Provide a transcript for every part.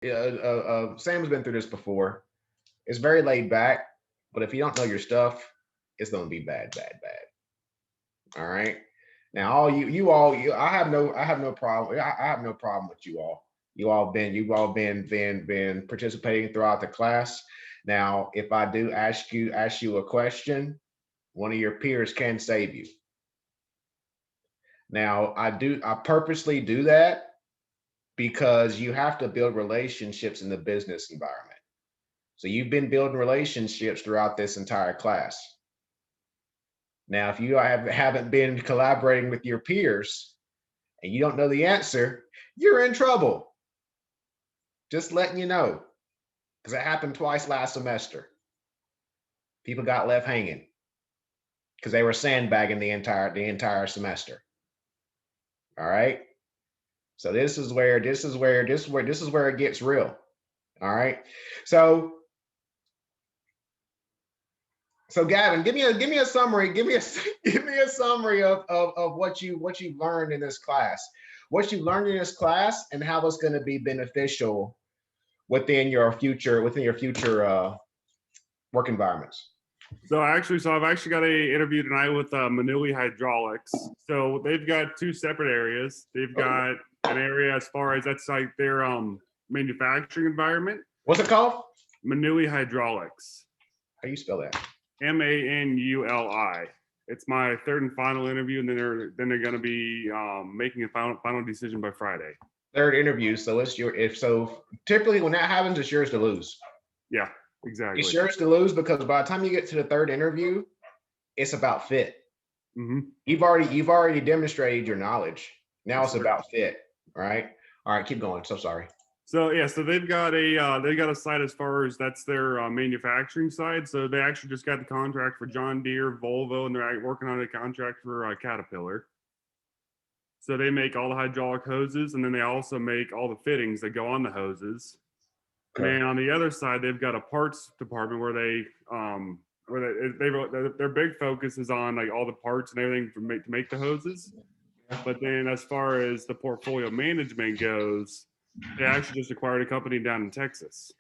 Sam's been through this before. It's very laid back, but if you don't know your stuff, it's gonna be bad, bad, bad. All right. Now, all I have no problem. I have no problem with you all. You've all been participating throughout the class. Now, if I do ask you a question, one of your peers can save you. Now, I purposely do that because you have to build relationships in the business environment. So you've been building relationships throughout this entire class. Now, if haven't been collaborating with your peers and you don't know the answer, you're in trouble. Just letting you know, because it happened twice last semester. People got left hanging because they were sandbagging the entire semester. All right. So this is where it gets real. All right. So Gavin, give me a summary. Give me a summary of what you learned in this class. What you learned in this class and how it's going to be beneficial within your future work environments. So I've actually got a interview tonight with Manuli Hydraulics. So they've got two separate areas. They've got an area as far as that's like their manufacturing environment. What's it called? Manuli Hydraulics. How do you spell that? Manuli. It's my third and final interview, and then they're going to be making a final decision by Friday. Third interview, so typically when that happens, it's yours to lose. Yeah, exactly. It's yours to lose because by the time you get to the third interview, it's about fit. Mm-hmm. You've already demonstrated your knowledge. Now it's about fit, right? All right, keep going. So sorry. So yeah, so they've got a site as far as that's their manufacturing side. So they actually just got the contract for John Deere, Volvo, and they're working on a contract for Caterpillar. So they make all the hydraulic hoses, and then they also make all the fittings that go on the hoses. Okay. And then on the other side, they've got a parts department where their big focus is on like all the parts and everything to make the hoses. But then as far as the portfolio management goes, they actually just acquired a company down in Texas.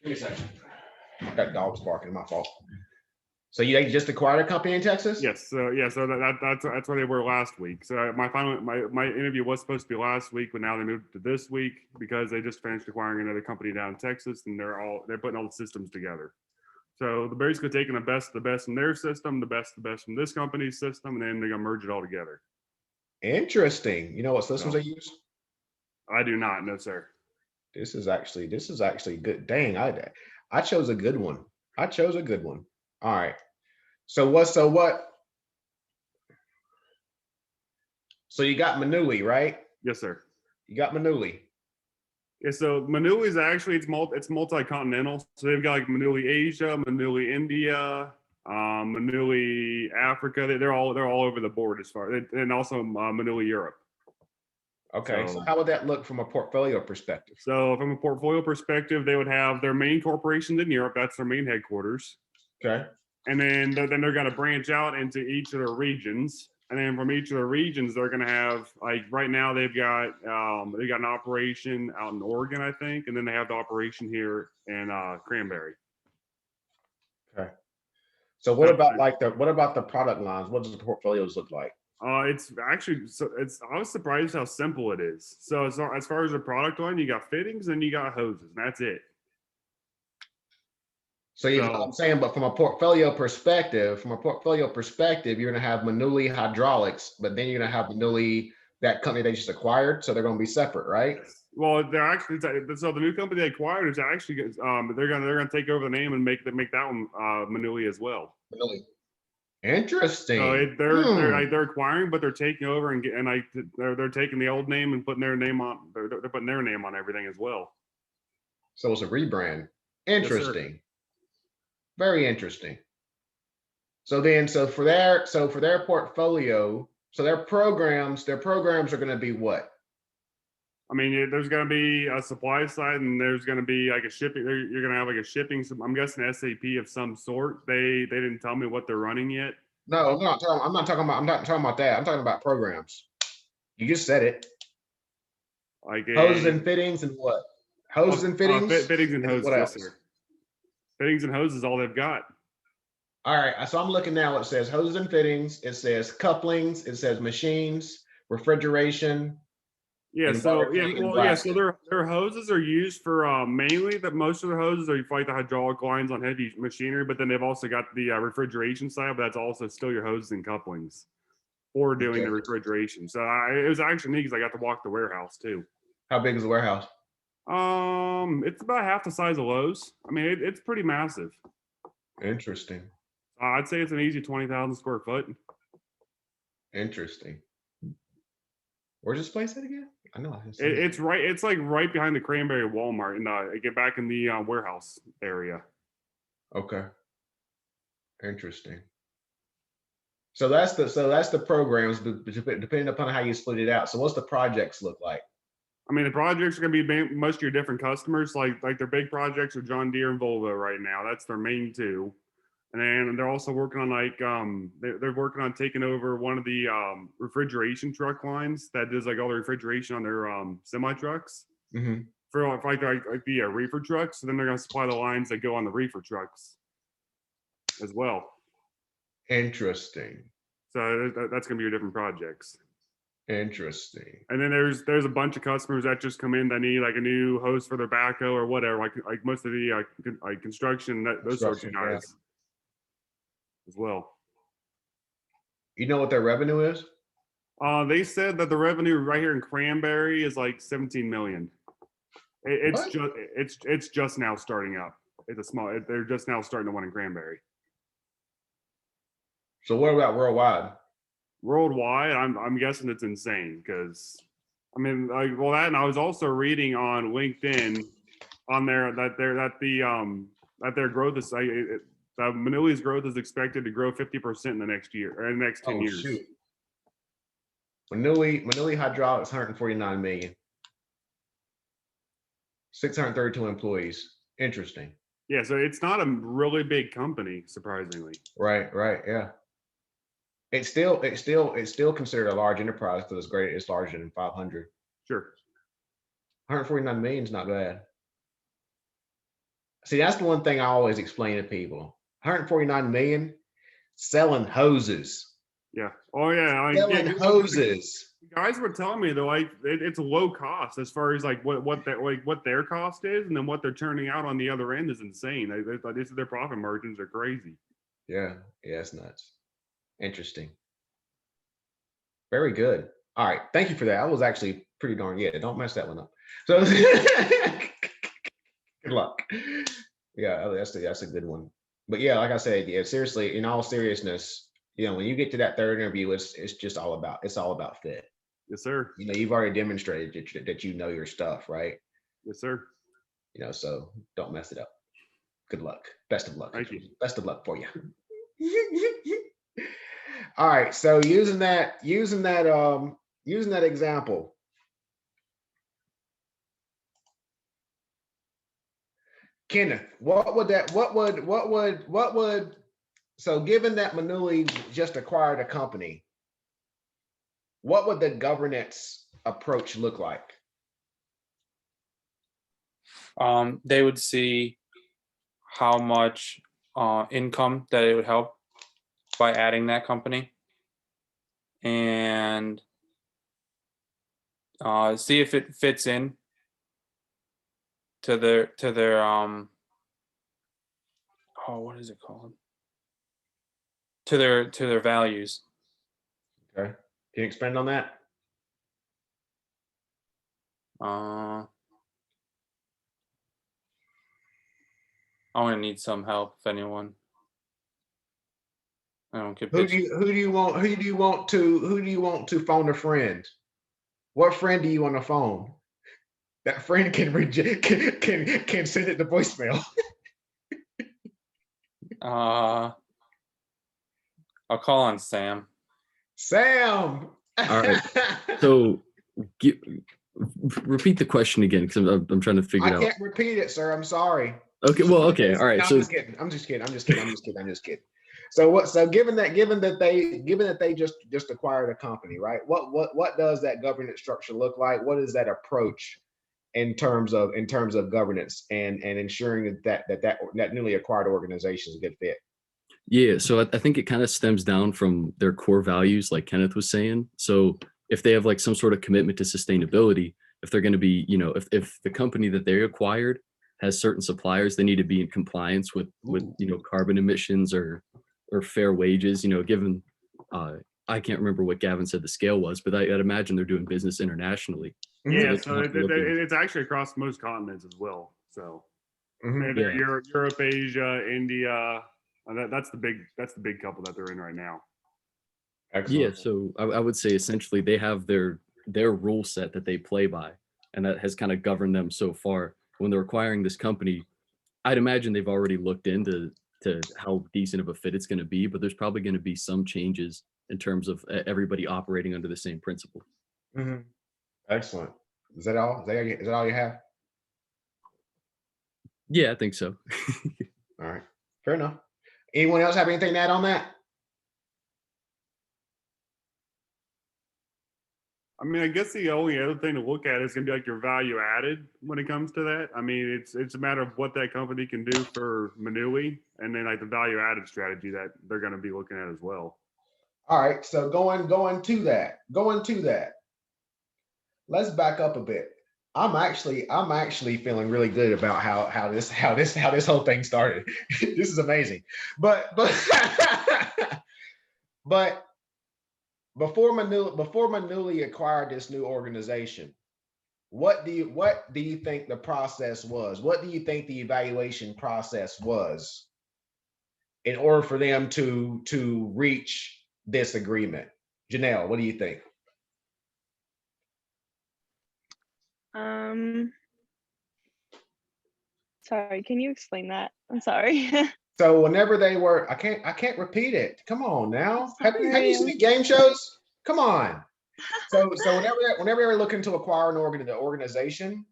Give me a second. I got dogs barking. My fault. So you just acquired a company in Texas? Yes. So that's where they were last week. So my interview was supposed to be last week, but now they moved to this week because they just finished acquiring another company down in Texas, and they're putting all the systems together. So they're basically taking the best from their system, the best from this company's system, and then they're gonna merge it all together. Interesting. You know what systems they use? I do not, no sir. This is actually good. Dang, I chose a good one. All right. So what? So you got Manuli, right? Yes, sir. You got Manuli. Yeah, so Manuli is actually it's multi-continental. So they've got like Manuli Asia, Manuli India, Manuli Africa. They're all over the board as far, and also Manuli Europe. Okay, so how would that look from a portfolio perspective? So from a portfolio perspective, they would have their main corporations in Europe. That's their main headquarters. Okay. And then they're going to branch out into each of their regions. And then from each of the regions, they're going to have, like right now, they've got an operation out in Oregon, I think, and then they have the operation here in Cranberry. Okay. So what about the product lines? What does the portfolios look like? It's actually I was surprised how simple it is. So as far as the product line, you got fittings and you got hoses, and that's it. So I'm saying, but from a portfolio perspective, you're going to have Manuli Hydraulics, but then you're going to have Manuli, that company they just acquired. So they're going to be separate, right? Well, they're actually so the new company they acquired is actually they're going to take over the name and make that one Manuli as well. Manuli. Interesting. So they're acquiring, but they're taking over and they're taking the old name and putting their name on. They're putting their name on everything as well. So it's a rebrand. Interesting. Yes, very interesting. So for their portfolio, so their programs are going to be what? I mean, there's going to be a supply side, and there's going to be like a shipping. You're going to have like a shipping. I'm guessing SAP of some sort. They didn't tell me what they're running yet. No, I'm not talking about that. I'm talking about programs. You just said it. Like Hoses and fittings and what? Hoses and fittings. fittings and hoses. What Yes, else? sir. Fittings and hoses is all they've got. All right. So I'm looking now. It says hoses and fittings. It says couplings. It says machines, refrigeration. Yeah, And so water yeah, tank and well, yeah, so blasting. their hoses are used for mainly that most of their hoses are for like the hydraulic lines on heavy machinery, but then they've also got the refrigeration side, but that's also still your hoses and couplings for doing Okay. the refrigeration. So it was actually neat because I got to walk the warehouse too. How big is the warehouse? It's about half the size of Lowe's. I mean, it's pretty massive. Interesting. I'd say it's an easy 20,000 square foot. Interesting. Where's this place at again? I know. It's right. It's like right behind the Cranberry Walmart, and get back in the warehouse area. Okay. Interesting. So that's the programs, depending upon how you split it out. So what's the projects look like? I mean, the projects are going to be most of your different customers. Like their big projects are John Deere and Volvo right now. That's their main two. And then they're also working on like they're working on taking over one of the refrigeration truck lines that does like all the refrigeration on their semi trucks Mm-hmm. for like the reefer trucks. So then they're going to supply the lines that go on the reefer trucks as well. Interesting. So that's going to be your different projects. Interesting. And then there's a bunch of customers that just come in that need like a new hose for their backhoe or whatever, like most of the like construction, those sorts of guys. Yeah. As well. You know what their revenue is? They said that the revenue right here in Cranberry is like 17 million. It's just now starting up. They're just now starting the one in Cranberry. So what about worldwide? Worldwide, I'm guessing it's insane because I mean, like, well, that, and I was also reading on LinkedIn on there that their growth is Manuli's growth is expected to grow 50% in the next year or in the next 10 years. Shoot. Manuli Hydraulics, 149 million. 632 employees. Interesting. Yeah, so it's not a really big company, surprisingly. Right, yeah. It's still considered a large enterprise because it's larger than 500. Sure. 149 million is not bad. See, that's the one thing I always explain to people. 149 million selling hoses. Yeah. Oh yeah. Selling hoses. Guys were telling me though, like it's low cost as far as like what their cost is, and then what they're turning out on the other end is insane. Their profit margins are crazy. Yeah, it's nuts. Interesting. Very good. All right, thank you for that. I was actually pretty darn good. Don't mess that one up. So good luck. Yeah, that's a good one. But yeah, like I said, yeah, seriously, in all seriousness, when you get to that third interview, it's just all about fit. Yes, sir. You've already demonstrated that you know your stuff, right? Yes, sir. So don't mess it up. Good luck. Best of luck. Thank you. Best of luck for you. All right. So using that example. Kenneth, so given that Manuli just acquired a company, what would the governance approach look like? They would see how much income that it would help by adding that company, and see if it fits in to their what is it called? To their values. Okay. Can you expand on that? I'm gonna need some help if anyone. I don't get. Who do you want to phone a friend? What friend do you want to phone? That friend can send it to voicemail. I'll call on Sam. Sam. All right. So repeat the question again, because I'm trying to figure it out. I can't repeat it, sir. I'm sorry. Okay. Well, okay. All right. No, So I'm just kidding. So given that they just acquired a company, right? What does that governance structure look like? What is that approach in terms of governance and ensuring that newly acquired organization is a good fit? Yeah, so I think it kind of stems down from their core values, like Kenneth was saying. So if they have like some sort of commitment to sustainability, if they're going to be, if the company that they acquired has certain suppliers, they need to be in compliance with carbon emissions or fair wages. Given I can't remember what Gavin said the scale was, but I'd imagine they're doing business internationally. Mhm. Yeah, they so have to look in- it's actually across most continents as well. So Mhm. they're Yeah. Europe, Asia, India. That's the big couple that they're in right now. Yeah, Excellent. so I would say essentially they have their rule set that they play by, and that has kind of governed them so far. When they're acquiring this company, I'd imagine they've already looked into how decent of a fit it's going to be, but there's probably going to be some changes in terms of everybody operating under the same principle. Mhm. Excellent. Is that all? Is that all you have? Yeah, I think so. All right. Fair enough. Anyone else have anything to add on that? I mean, I guess the only other thing to look at is going to be like your value added when it comes to that. I mean, it's a matter of what that company can do for Manui, and then like the value added strategy that they're going to be looking at as well. All right. So going to that. Let's back up a bit. I'm actually feeling really good about how this whole thing started. This is amazing. But but before Manuli acquired this new organization, what do you think the process was? What do you think the evaluation process was in order for them to reach this agreement? Janelle, what do you think? Sorry, can you explain that? I'm sorry. So whenever they were, I can't repeat it. Come on now. Have you Sorry. seen game shows? Come on. So whenever they were looking to acquire the organization,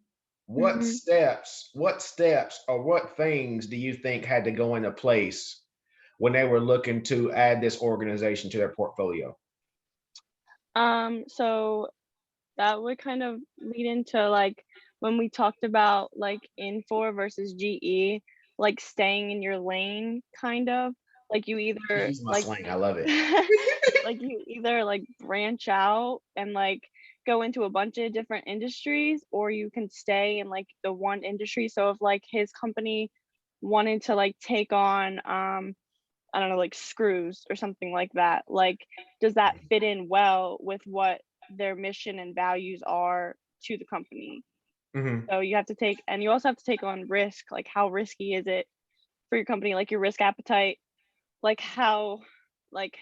what Mhm. steps or what things do you think had to go into place when they were looking to add this organization to their portfolio? So that would kind of lead into like when we talked about like Infor versus GE, like staying in your lane, kind of like you either Use my like slang. I love it. like you either like branch out and like go into a bunch of different industries, or you can stay in like the one industry. So if like his company wanted to like take on I don't know, like screws or something like that, like does that fit in well with what their mission and values are to the company? Mhm. So you have to take, and you also have to take on risk, like how risky is it for your company, like your risk appetite, like how, like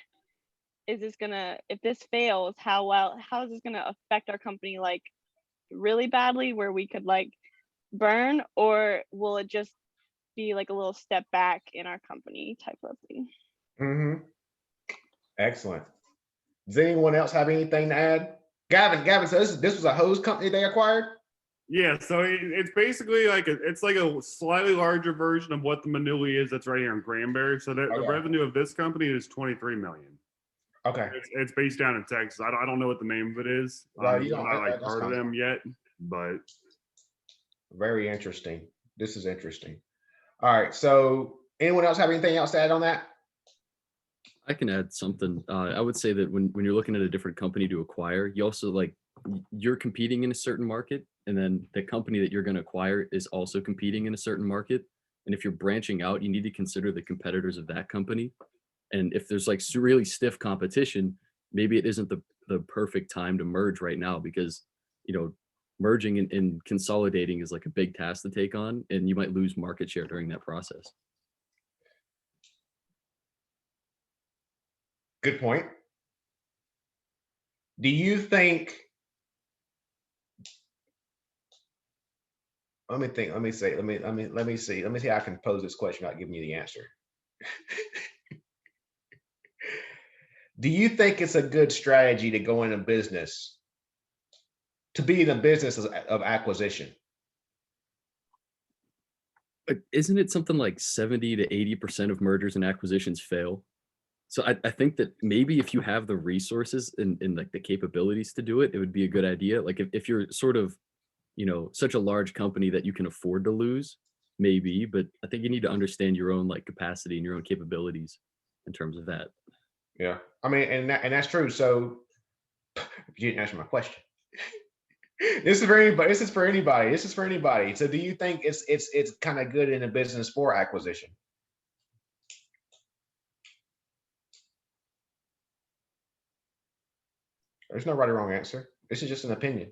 is this gonna, if this fails, how is this gonna affect our company like really badly where we could like burn, or will it just be like a little step back in our company type of thing? Mhm. Excellent. Does anyone else have anything to add? Gavin, so this was a hose company they acquired? Yeah, so it's basically like it's like a slightly larger version of what the Manuli is that's right here in Granbury. So the Okay. revenue of this company is 23 million. Okay. It's based down in Texas. I don't know what the name of it is. Well, you I've don't, not like that's heard of fine. them yet, but Very interesting. This is interesting. All right. So anyone else have anything else to add on that? I can add something. I would say that when you're looking at a different company to acquire, you also you're competing in a certain market, and then the company that you're going to acquire is also competing in a certain market. And if you're branching out, you need to consider the competitors of that company. And if there's like really stiff competition, maybe it isn't the perfect time to merge right now because merging and consolidating is like a big task to take on, and you might lose market share during that process. Good point. Do you think, let me think, let me see how I can pose this question without giving you the answer. Do you think it's a good strategy to go into business, to be in a business of acquisition? But isn't it something like 70 to 80% of mergers and acquisitions fail? So I think that maybe if you have the resources and like the capabilities to do it, it would be a good idea. Like if you're sort of, such a large company that you can afford to lose, maybe, but I think you need to understand your own like capacity and your own capabilities in terms of that. Yeah. I mean, and that's true. So you didn't answer my question. This is for anybody. This is for anybody. This is for anybody. So do you think it's kind of good in a business for acquisition? There's no right or wrong answer. This is just an opinion.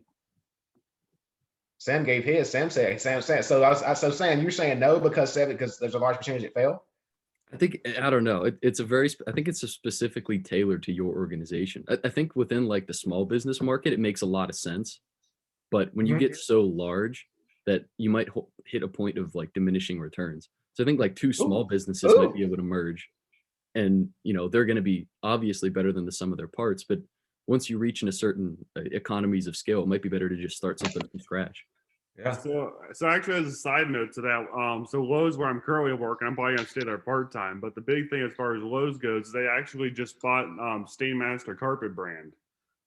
Sam gave his. Sam said. Sam said. So so Sam, you're saying no because there's a large percentage that fail. I think I don't know. It's a very. I think it's a specifically tailored to your organization. I think within like the small business market, it makes a lot of sense. But when you Mhm. get so large that you might hit a point of like diminishing returns. So I think like two small Ooh. businesses might Ooh. be able to merge, and they're going to be obviously better than the sum of their parts. But once you reach in a certain economies of scale, it might be better to just start something from scratch. Yeah. So actually, as a side note to that, so Lowe's, where I'm currently working, I'm probably gonna stay there part time. But the big thing as far as Lowe's goes, they actually just bought Stainmaster carpet brand.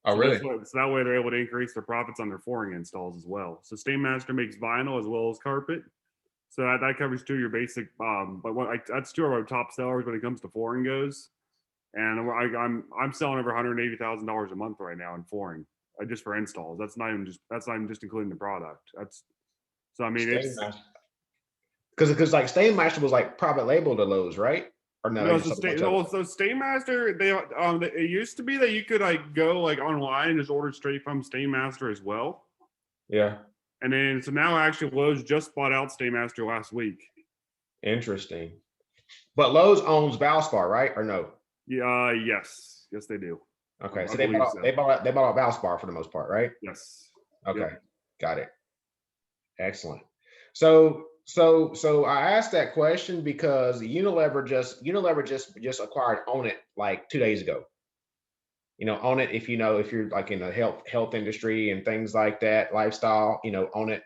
Oh, So really? so that way they're able to increase their profits on their flooring installs as well. So Stainmaster makes vinyl as well as carpet. So that covers two of your basic, that's two of our top sellers when it comes to flooring goes. And I'm selling over $180,000 a month right now in flooring, just for installs. That's not even just including the product. So I mean it's Stainmaster. Because like Stainmaster was like private label to Lowe's, right? Or no, they no just so sold a bunch Stain, of well, it. so Stainmaster it used to be that you could like go like online and just order straight from Stainmaster as well. Yeah. And then so now actually Lowe's just bought out Stainmaster last week. Interesting. But Lowe's owns Valspar, right? Or no? Yeah, yes they do. Okay, I so believe so. they bought out Valspar for the most part, right? Yes. Okay, Yep. got it. Excellent. So I asked that question because Unilever just acquired Own It like 2 days ago. Own It, if if you're like in the health industry and things like that, lifestyle, Own It.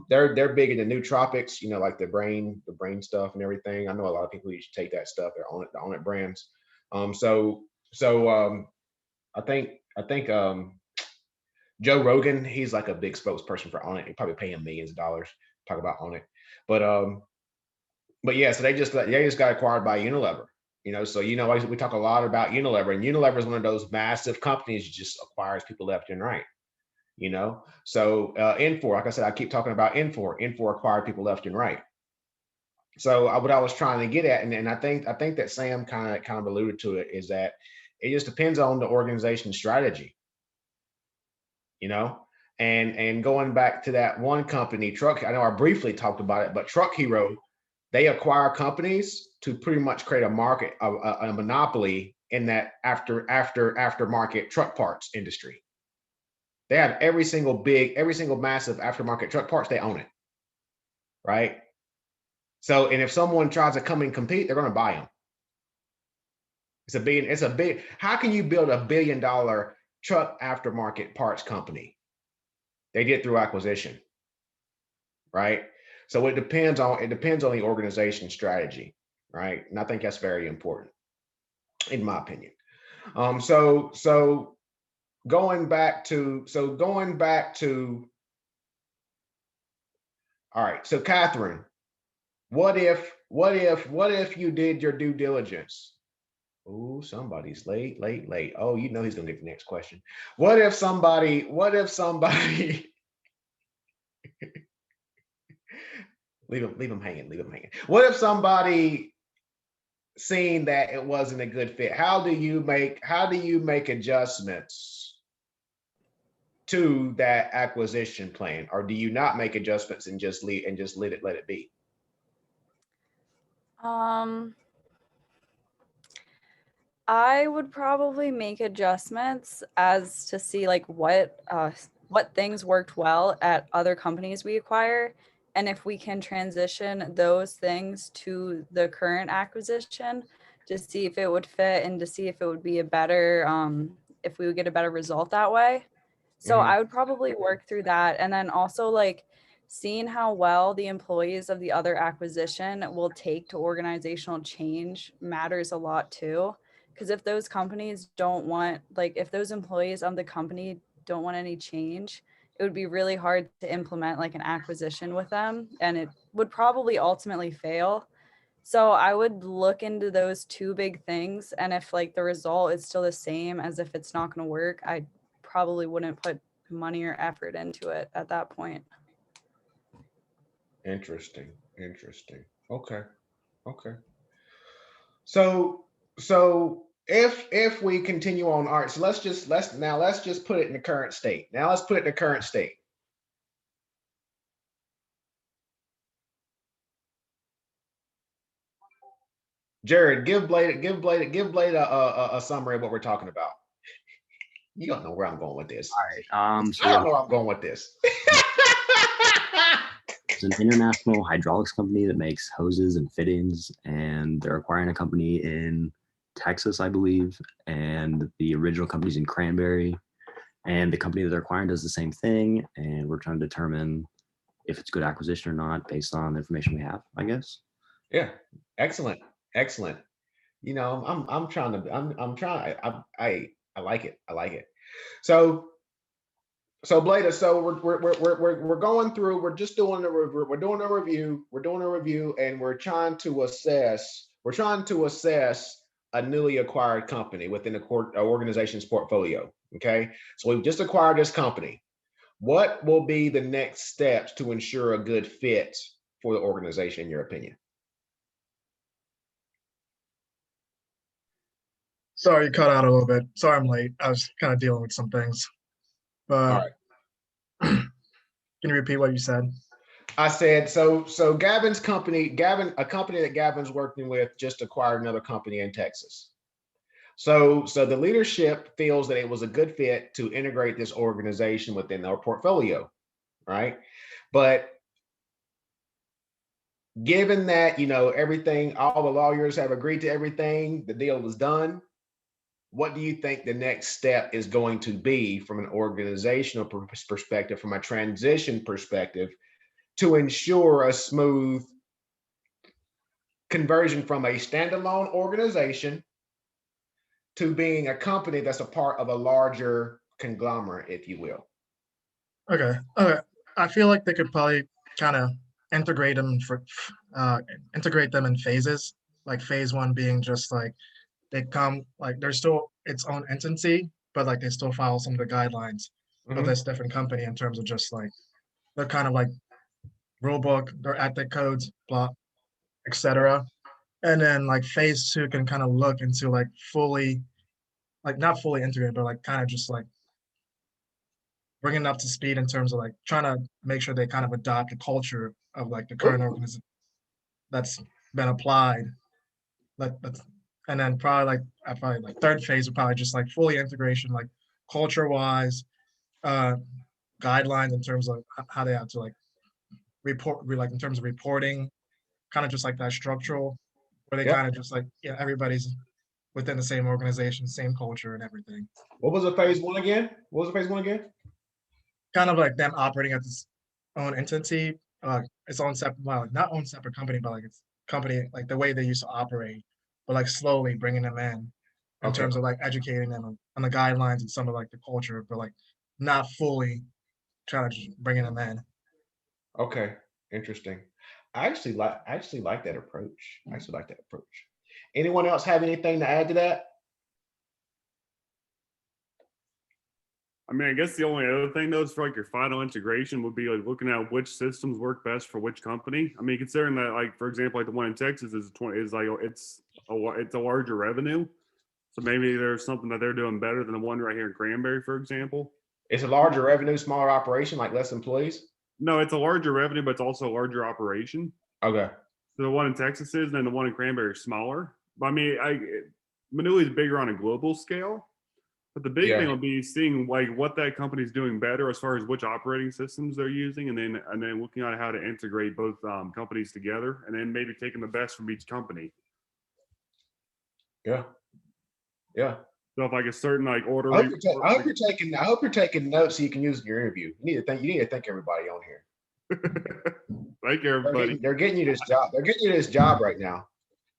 They're big in the nootropics, like the brain stuff and everything. I know a lot of people who used to take that stuff. They're Own It, the Own It brands. So I think Joe Rogan, he's like a big spokesperson for Own It. He probably pay him millions of dollars to talk about Own It. But yeah, so they just got acquired by Unilever. So we talk a lot about Unilever, and Unilever is one of those massive companies that just acquires people left and right. So Infor, like I said, I keep talking about Infor. Infor acquired people left and right. So what I was trying to get at, and I think that Sam kind of alluded to it, is that it just depends on the organization's strategy. And going back to that one company, Truck, I know I briefly talked about it, but Truck Hero, they acquire companies to pretty much create a market, a monopoly in that aftermarket truck parts industry. They have every single massive aftermarket truck parts, they own it, right? So, and if someone tries to come and compete, they're going to buy them. It's a big. How can you build $1 billion truck aftermarket parts company? They did through acquisition, right? So it depends on the organization strategy, right? And I think that's very important, in my opinion. So going back to all right. So Catherine, what if you did your due diligence? Oh, somebody's late. Oh, he's gonna get the next question. What if somebody leave him hanging. What if somebody seen that it wasn't a good fit? How do you make adjustments to that acquisition plan? Or do you not make adjustments and just let it be? Um, I would probably make adjustments as to see like what things worked well at other companies we acquire, and if we can transition those things to the current acquisition to see if it would fit and to see if it would be a better if we would get a better result that way. So Mhm. I would probably work through that, and then also like seeing how well the employees of the other acquisition will take to organizational change matters a lot too. Because if those companies don't want, like, if those employees of the company don't want any change, it would be really hard to implement like an acquisition with them, and it would probably ultimately fail. So I would look into those two big things, and if like the result is still the same as if it's not going to work, I probably wouldn't put money or effort into it at that point. Interesting. Interesting. Okay. Okay. So if we continue on, all right, so let's just put it in the current state. Now let's put it in the current state. Jared, give Blade a summary of what we're talking about. You don't know where I'm going with this. All right. I don't know where I'm going with this. It's an international hydraulics company that makes hoses and fittings, and they're acquiring a company in Texas, I believe, and the original company's in Cranberry, and the company that they're acquiring does the same thing, and we're trying to determine if it's a good acquisition or not based on the information we have, I guess. Yeah, excellent, excellent. You know, I like it. I like it. So Blada, so we're going through. We're just doing we're doing a review. We're doing a review, and we're trying to assess. We're trying to assess a newly acquired company within the organization's portfolio. Okay, so we've just acquired this company. What will be the next steps to ensure a good fit for the organization, in your opinion? Sorry, you cut out a little bit. Sorry, I'm late. I was kind of dealing with some things. All But right. can you repeat what you said? I said, so Gavin's company, a company that Gavin's working with just acquired another company in Texas. So the leadership feels that it was a good fit to integrate this organization within our portfolio, right? But given that, you know, everything, all the lawyers have agreed to everything, the deal was done. What do you think the next step is going to be from an organizational perspective, from a transition perspective, to ensure a smooth conversion from a standalone organization to being a company that's a part of a larger conglomerate, if you will? Okay. I feel like they could probably kind of integrate them in phases. Like phase one being just like they come like they're still its own entity, but like they still follow some of the guidelines of this different company in terms of just like they're kind of like rule book, their ethic codes, blah, etc. And then like phase two can kind of look into like fully, like not fully integrated, but like kind of just like bringing it up to speed in terms of like trying to make sure they kind of adopt the culture of like the current organization that's been applied. That's and then probably like third phase would probably just like fully integration, like culture wise, guidelines in terms of how they have to like report, like in terms of reporting, kind of just like that structural, where they Yep. kind of just like, yeah, everybody's within the same organization, same culture and everything. What was the phase one again? What was the phase one again? Kind of like them operating as its own entity, its own separate, well, not own separate company, but like it's company, like the way they used to operate, but like slowly bringing them in Okay. terms of like educating them on the guidelines and some of like the culture, but like not fully trying to just bringing them in. Okay, interesting. I actually like that approach. I actually like that approach. Anyone else have anything to add to that? I mean, I guess the only other thing though is for like your final integration would be like looking at which systems work best for which company. I mean, considering that like for example, like the one in Texas is it's a larger revenue, so maybe there's something that they're doing better than the one right here in Cranberry, for example. It's a larger revenue, smaller operation, like less employees. No, it's a larger revenue, but it's also a larger operation. Okay. So the one in Texas is, and then the one in Cranberry is smaller. But I mean, Manuli is bigger on a global scale. But the big Yeah. thing will be seeing like what that company's doing better as far as which operating systems they're using, and then looking at how to integrate both companies together, and then maybe taking the best from each company. Yeah. Yeah. So if like a certain like order, I hope you're taking notes so you can use in your interview. You need to thank everybody on here. Thank you, everybody. They're getting you this job. They're getting you this job right now.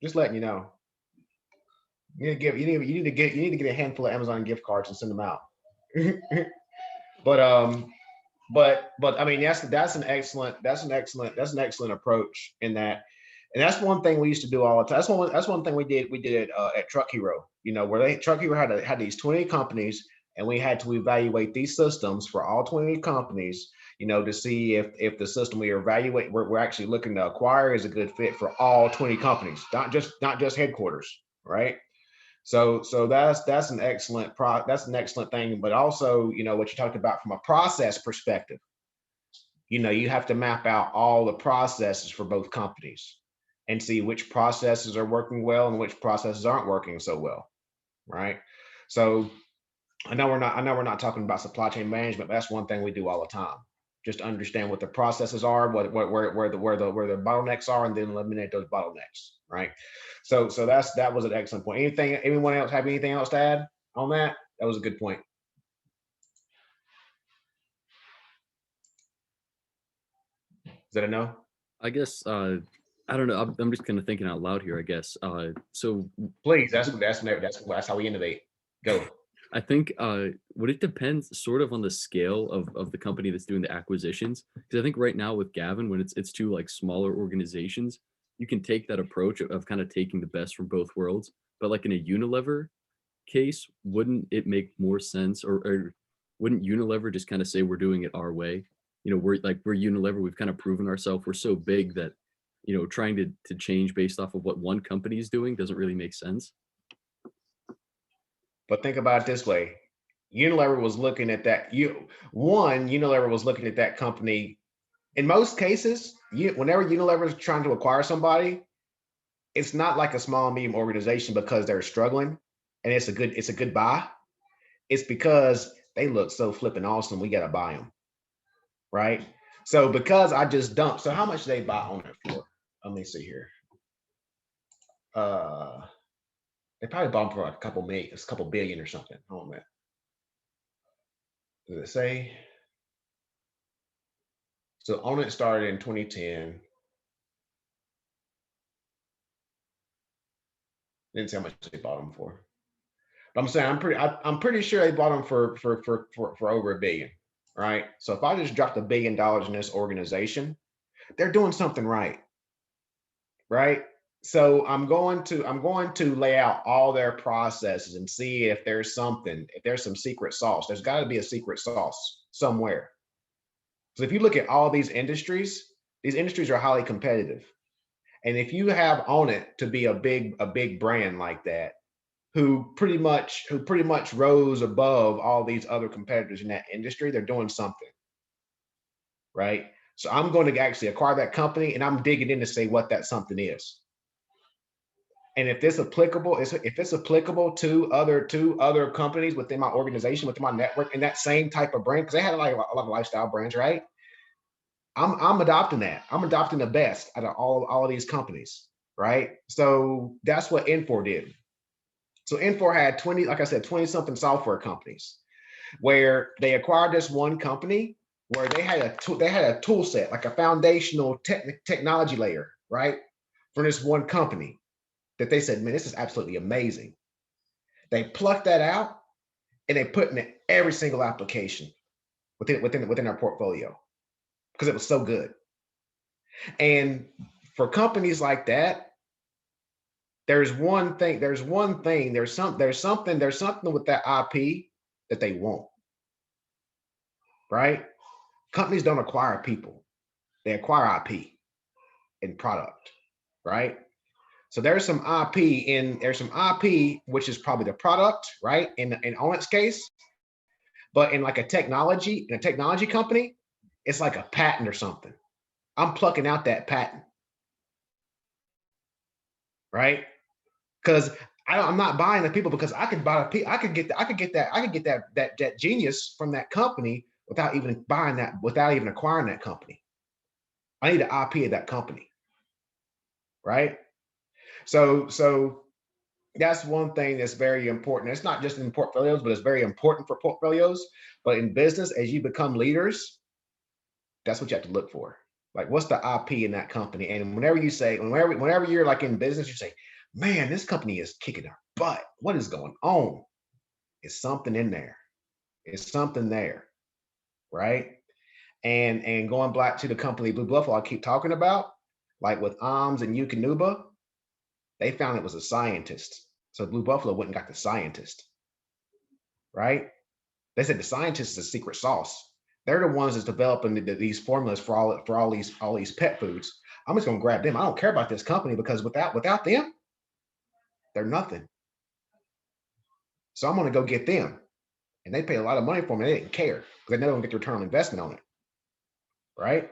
Just letting you know. You need to get a handful of Amazon gift cards and send them out. but I mean that's an excellent approach in that, and that's one thing we used to do all the time. That's one thing we did at Truck Hero. You know, where Truck Hero had these 20 companies, and we had to evaluate these systems for all 20 companies. You know, to see if the system we evaluate we're actually looking to acquire is a good fit for all 20 companies, not just headquarters, right? So that's an excellent thing. But also, you know, what you talked about from a process perspective, you know, you have to map out all the processes for both companies and see which processes are working well and which processes aren't working so well, right? So I know we're not talking about supply chain management, but that's one thing we do all the time. Just understand what the processes are, where the bottlenecks are, and then eliminate those bottlenecks, right? So that was an excellent point. Anyone else have anything else to add on that? That was a good point. Is that a no? I guess I don't know. I'm just kind of thinking out loud here. I guess so. Please, that's how we innovate. Go. I think would it depends sort of on the scale of the company that's doing the acquisitions, because I think right now with Gavin, when it's two like smaller organizations, you can take that approach of kind of taking the best from both worlds. But like in a Unilever case, wouldn't it make more sense, or wouldn't Unilever just kind of say we're doing it our way? You know, we're Unilever, we've kind of proven ourselves. We're so big that, you know, trying to change based off of what one company is doing doesn't really make sense. But think about it this way. Unilever was looking at that. Unilever was looking at that company. In most cases, whenever Unilever is trying to acquire somebody, it's not like a small, medium organization because they're struggling and it's a good buy. It's because they look so flipping awesome. We got to buy them. Right. So because I just dumped. So how much did they buy on it for? Let me see here. They probably bought them for like a couple billion or something. Hold on a minute. Does it say? So On It started in 2010. Didn't say how much they bought them for. But I'm saying I'm pretty sure they bought them for over $1 billion, right? So if I just dropped $1 billion in this organization, they're doing something right, right? So I'm going to lay out all their processes and see if there's some secret sauce. There's got to be a secret sauce somewhere. So if you look at all these industries are highly competitive. And if you have On It to be a big brand like that, who pretty much rose above all these other competitors in that industry, they're doing something, right? So I'm going to actually acquire that company, and I'm digging in to say what that something is. And if it's applicable to other companies within my organization, within my network, in that same type of brand, because they had like a lot of lifestyle brands, right? I'm adopting that. I'm adopting the best out of all of these companies, right? So that's what Infor did. So Infor had 20 something software companies, where they acquired this one company where they had a tool set, like a foundational technology layer, right? For this one company that they said, man, this is absolutely amazing. They plucked that out and they put in every single application within our portfolio because it was so good. And for companies like that, there's something with that IP that they want, right? Companies don't acquire people, they acquire IP and product, right? So there's some IP, which is probably the product, right? In On It's case, but in a technology company, it's like a patent or something. I'm plucking out that patent, right? Because I'm not buying the people, because I could get that genius from that company without even acquiring that company. I need the IP of that company, right? So that's one thing that's very important. It's not just in portfolios, but it's very important for portfolios. But in business, as you become leaders, that's what you have to look for. Like, what's the IP in that company? And whenever you're like in business, you say, man, this company is kicking our But what is going on? It's something in there. It's something there, right? And going back to the company Blue Buffalo I keep talking about, like with AMS and Yukonuba, they found it was a scientist. So Blue Buffalo went and got the scientist, right? They said the scientist is a secret sauce. They're the ones that's developing these formulas for all these pet foods. I'm just gonna grab them. I don't care about this company because without them, they're nothing. So I'm gonna go get them. And they pay a lot of money for them. They didn't care because they never gonna get the return on investment on it. Right?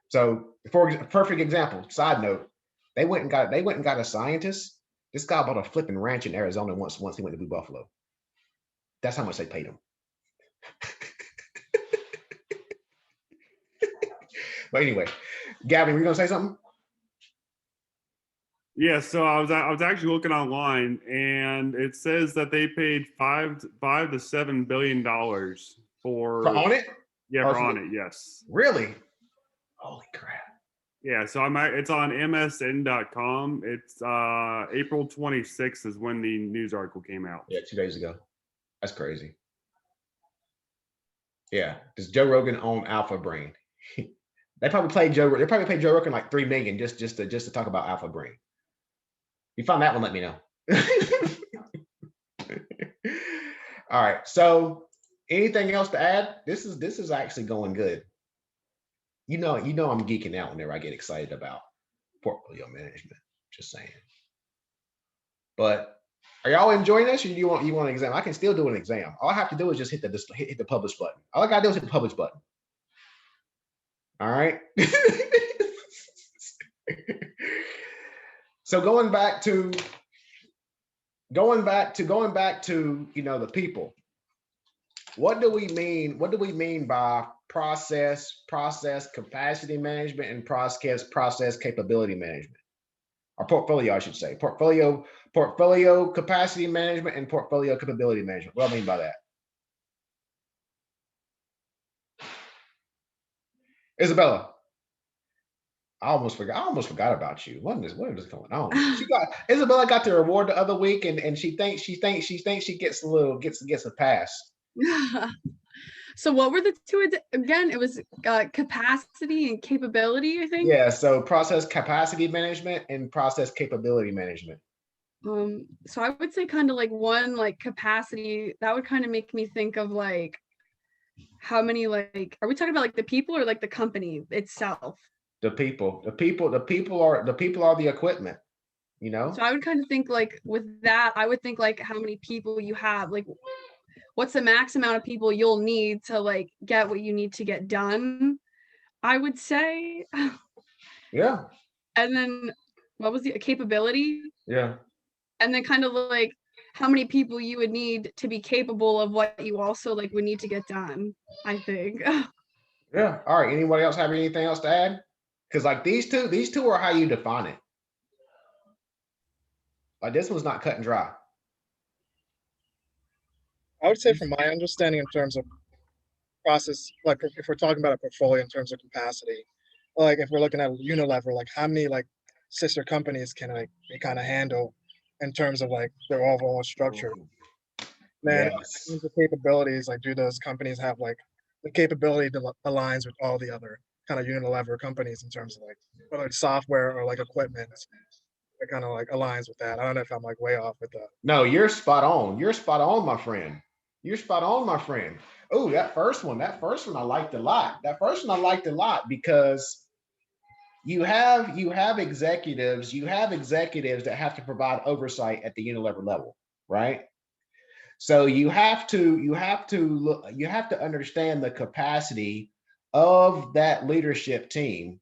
So for perfect example, side note, they went and got a scientist. This guy bought a flipping ranch in Arizona once he went to Blue Buffalo. That's how much they paid him. But anyway, Gavin, were you gonna say something? Yeah, so I was actually looking online, and it says that they paid $5 to $7 billion for On it? Yeah, Or for for on the- it. Yes. Really? Holy crap. Yeah, so it's on MSN.com. It's April 26th is when the news article came out. Yeah, 2 days ago. That's crazy. Yeah, does Joe Rogan own Alpha Brain? They probably paid Joe Rogan like $3 million just to talk about Alpha Brain. You found that one, let me know. All right. So anything else to add? This is actually going good. You know I'm geeking out whenever I get excited about portfolio management. Just saying. But are y'all enjoying this, or you want an exam? I can still do an exam. All I have to do is just hit the publish button. All I gotta do is hit the publish button. All right. So going back to the people. What do we mean by process capacity management and process capability management? Or portfolio, I should say. Portfolio capacity management and portfolio capability management. What do I mean by that? Isabella. I almost forgot about you. What is going on? Isabella got the reward the other week, and she thinks she gets a pass. So what were the two again? It was capacity and capability, I think. Yeah, so process capacity management and process capability management. So I would say kind of like one, like capacity, that would kind of make me think of like how many, like, are we talking about like the people or like the company itself? The people are the equipment, you know? So I would kind of think like with that, I would think like how many people you have, like what's the max amount of people you'll need to like get what you need to get done, I would say. Yeah. And then what was the capability? Yeah. And then kind of like how many people you would need to be capable of what you also like would need to get done, I think. Yeah. All right. Anybody else have anything else to add? Because like these two are how you define it. Like this one's not cut and dry. I would say from my understanding in terms of process, like if we're talking about a portfolio in terms of capacity, like if we're looking at Unilever, like how many like sister companies can like they kind of handle in terms of like their overall structure? Then Yes. in terms of capabilities, like do those companies have like the capability that aligns with all the other kind of Unilever companies in terms of like whether it's software or like equipment, it kind of like aligns with that. I don't know if I'm like way off with that. No, you're spot on. You're spot on, my friend. You're spot on, my friend. Oh, that first one I liked a lot. Because you have executives that have to provide oversight at the Unilever level, right? So you have to understand the capacity of that leadership team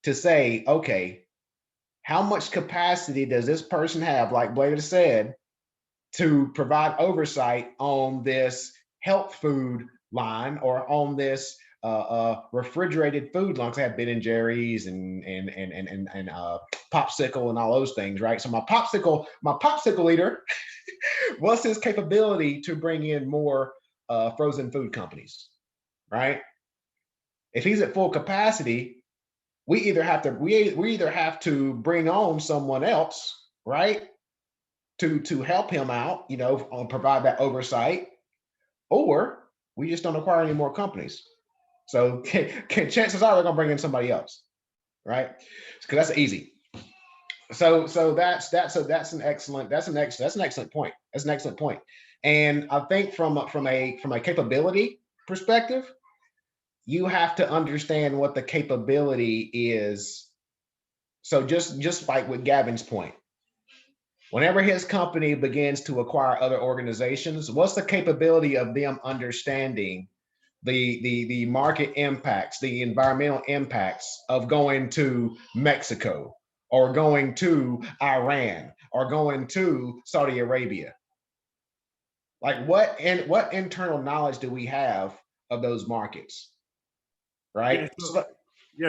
to say, okay, how much capacity does this person have, like Blair said, to provide oversight on this health food line or on this refrigerated food line? 'Cause I have Ben and Jerry's and Popsicle and all those things, right? So my popsicle leader, what's his capability to bring in more frozen food companies, right? If he's at full capacity, we either have to bring on someone else, right, to help him out, you know, provide that oversight, or we just don't acquire any more companies. So chances are we're gonna bring in somebody else, right? Because that's easy. So that's an excellent point. That's an excellent point. And I think from a capability perspective, you have to understand what the capability is. So just like with Gavin's point, whenever his company begins to acquire other organizations, what's the capability of them understanding the market impacts, the environmental impacts of going to Mexico or going to Iran or going to Saudi Arabia? Like what internal knowledge do we have of those markets? Right? Yeah,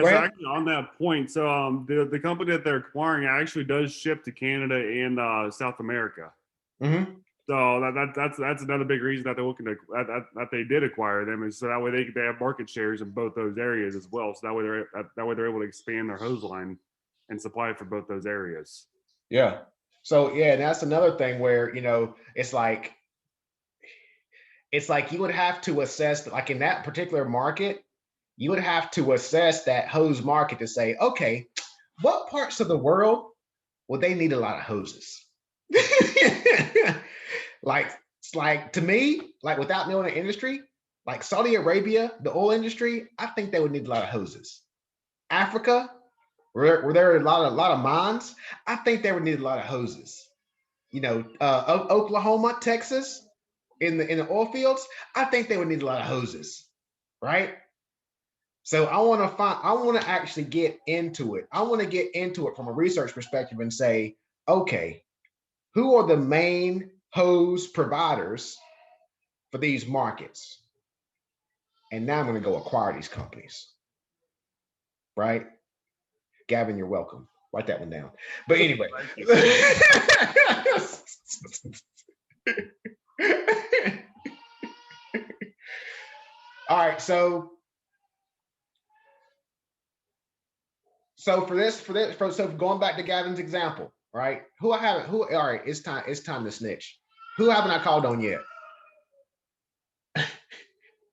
Go so ahead. actually on that point, so the company that they're acquiring actually does ship to Canada and South America. Mhm. So that's another big reason that they're looking to that they did acquire them, is so that way they have market shares in both those areas as well. So that way they're able to expand their hose line and supply for both those areas. Yeah. So yeah, and that's another thing where, you know, it's like you would have to assess, like in that particular market, you would have to assess that hose market to say, okay, what parts of the world would they need a lot of hoses? like to me, like without knowing the industry, like Saudi Arabia, the oil industry, I think they would need a lot of hoses. Africa, where there are a lot of mines, I think they would need a lot of hoses. You know, Oklahoma, Texas, in the oil fields, I think they would need a lot of hoses, right? So I want to actually get into it. I want to get into it from a research perspective and say, okay, who are the main hose providers for these markets? And now I'm going to go acquire these companies, right? Gavin, you're welcome. Write that one down. But anyway. All right, so going back to Gavin's example, right? All right, it's time to snitch. Who haven't I called on yet?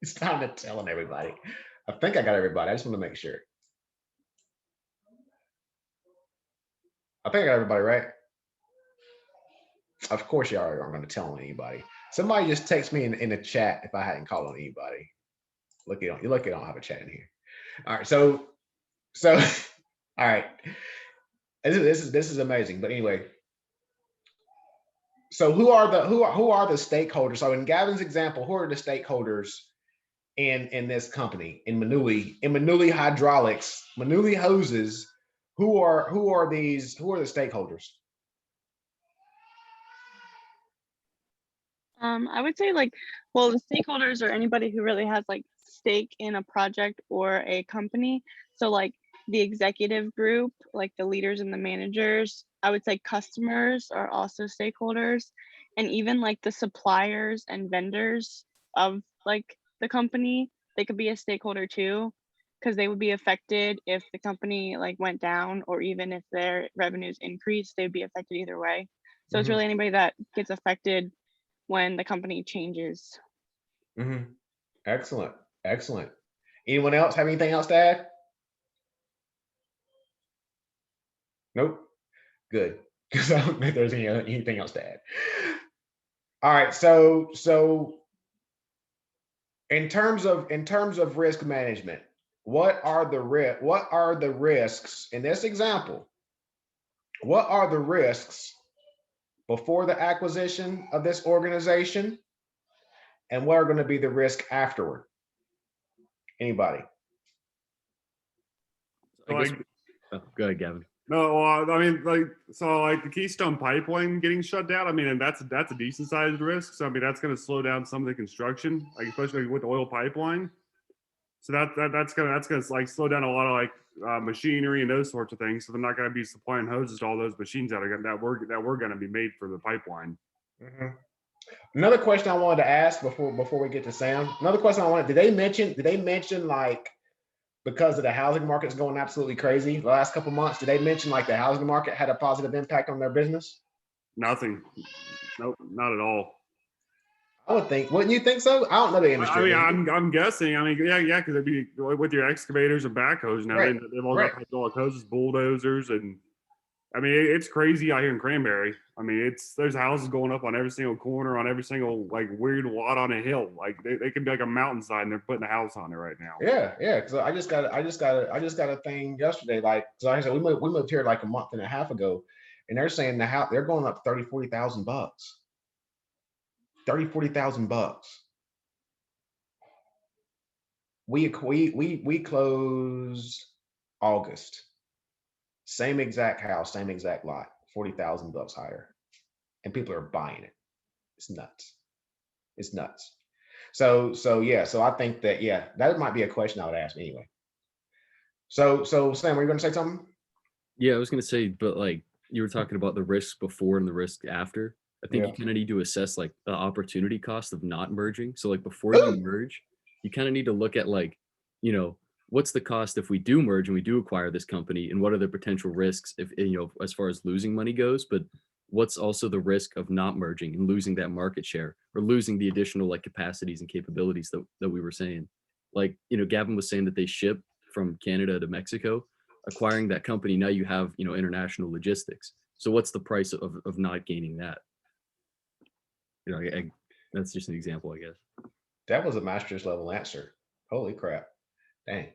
It's time to tell on everybody. I think I got everybody. I just want to make sure. I think I got everybody, right? Of course you aren't going to tell on anybody. Somebody just text me in the chat if I hadn't called on anybody. Look, you don't have a chat in here. All right, so all right. This is amazing. But anyway, so who are the stakeholders? So in Gavin's example, who are the stakeholders in this company, in Manuli Hydraulics, Manuli Hoses? Who are the stakeholders? I would say like, well, the stakeholders are anybody who really has like stake in a project or a company. So like the executive group, like the leaders and the managers, I would say customers are also stakeholders, and even like the suppliers and vendors of like the company, they could be a stakeholder too, because they would be affected if the company like went down, or even if their revenues increased, they'd be affected either way. So it's Mhm. really anybody that gets affected when the company changes. Mm-hmm. Excellent. Anyone else have anything else to add? Nope. Good, because I don't think there's anything else to add. All right, so in terms of risk management, what are the risks in this example? What are the risks before the acquisition of this organization, and what are going to be the risk afterward? Anybody? So, Go ahead, Gavin. No, I mean, like the Keystone Pipeline getting shut down. I mean, and that's a decent sized risk. So I mean, that's going to slow down some of the construction, like especially with the oil pipeline. So that's gonna like slow down a lot of like machinery and those sorts of things. So they're not going to be supplying hoses to all those machines that we're going to be made for the pipeline. Mhm. Another question I wanted to ask before we get to Sam. Another question I wanted. Did they mention like, because of the housing market's going absolutely crazy the last couple months, did they mention like the housing market had a positive impact on their business? Nothing. Nope, not at all. I would think, wouldn't you think so? I don't know the industry. I mean, do you? I'm guessing. I mean, yeah, because it'd be with your excavators and backhoes now. Right, They've all right. got hydraulic hoses, bulldozers, and I mean, it's crazy out here in Cranberry. I mean, there's houses going up on every single corner, on every single like weird lot on a hill. Like they can be like a mountainside, and they're putting a house on it right now. Yeah, yeah. Because I just got a thing yesterday. Like, so like I said, we moved here like a month and a half ago, and they're saying the house they're going up 30,000-40,000 bucks. 30,000-40,000 bucks. We close August. Same exact house, same exact lot, 40,000 bucks higher, and people are buying it. It's nuts. It's nuts. So yeah. So I think that yeah, that might be a question I would ask anyway. So Sam, were you going to say something? Yeah, I was gonna say, but like you were talking about the risks before and the risk after. I think Yeah. you kind of need to assess like the opportunity cost of not merging. So like before Ooh. you merge, you kind of need to look at like, you know, what's the cost if we do merge and we do acquire this company, and what are the potential risks if you know as far as losing money goes, but what's also the risk of not merging and losing that market share or losing the additional like capacities and capabilities that we were saying. Like, you know, Gavin was saying that they ship from Canada to Mexico. Acquiring that company, now you have, you know, international logistics. So what's the price of not gaining that? You know, that's just an example, I guess. That was a master's level answer. Holy crap. Dang.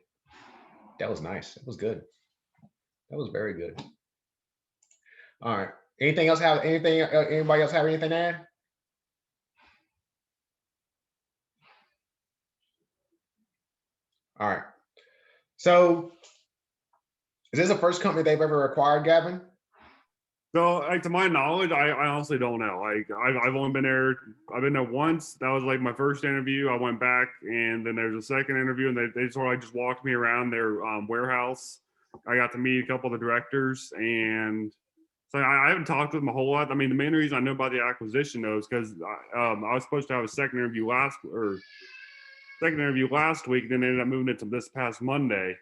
That was nice. That was good. That was very good. All right. Anything else have anything? Anybody else have anything to add? All right. So, is this the first company they've ever acquired, Gavin? So, like to my knowledge, I honestly don't know. Like I've only been there. I've been there once. That was like my first interview. I went back, and then there's a second interview, and they sort of like just walked me around their warehouse. I got to meet a couple of the directors, and so I haven't talked to them a whole lot. I mean, the main reason I know about the acquisition though is because I was supposed to have a second interview last week. Then they ended up moving it to this past Monday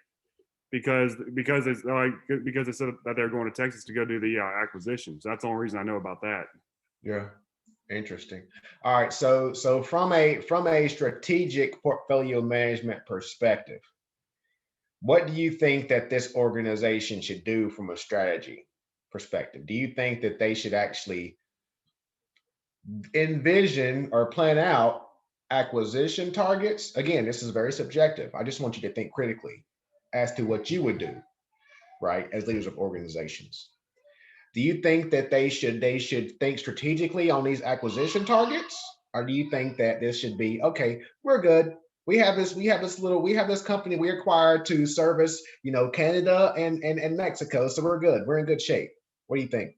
because they said that they're going to Texas to go do the acquisition. So that's the only reason I know about that. Yeah. Interesting. All right. So from a strategic portfolio management perspective, what do you think that this organization should do from a strategy perspective? Do you think that they should actually envision or plan out acquisition targets? Again, this is very subjective. I just want you to think critically as to what you would do, right, as leaders of organizations. Do you think that they should think strategically on these acquisition targets, or do you think that this should be okay? We're good. We have this company we acquired to service, you know, Canada and Mexico, so we're good. We're in good shape. What do you think?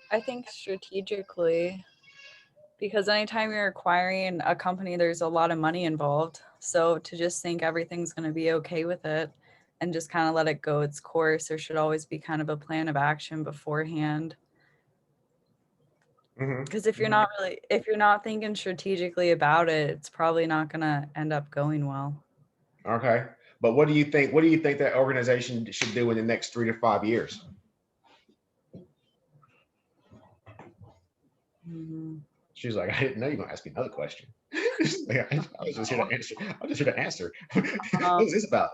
I think strategically, because anytime you're acquiring a company, there's a lot of money involved. So to just think everything's going to be okay with it and just kind of let it go its course, there should always be kind of a plan of action beforehand. Because if you're not thinking strategically about it, it's probably not going to end up going well. Okay. But what do you think that organization should do in the next 3 to 5 years? She's like, I didn't know you were gonna ask me another question. I was just here to answer. I'm just here to answer. What is this about?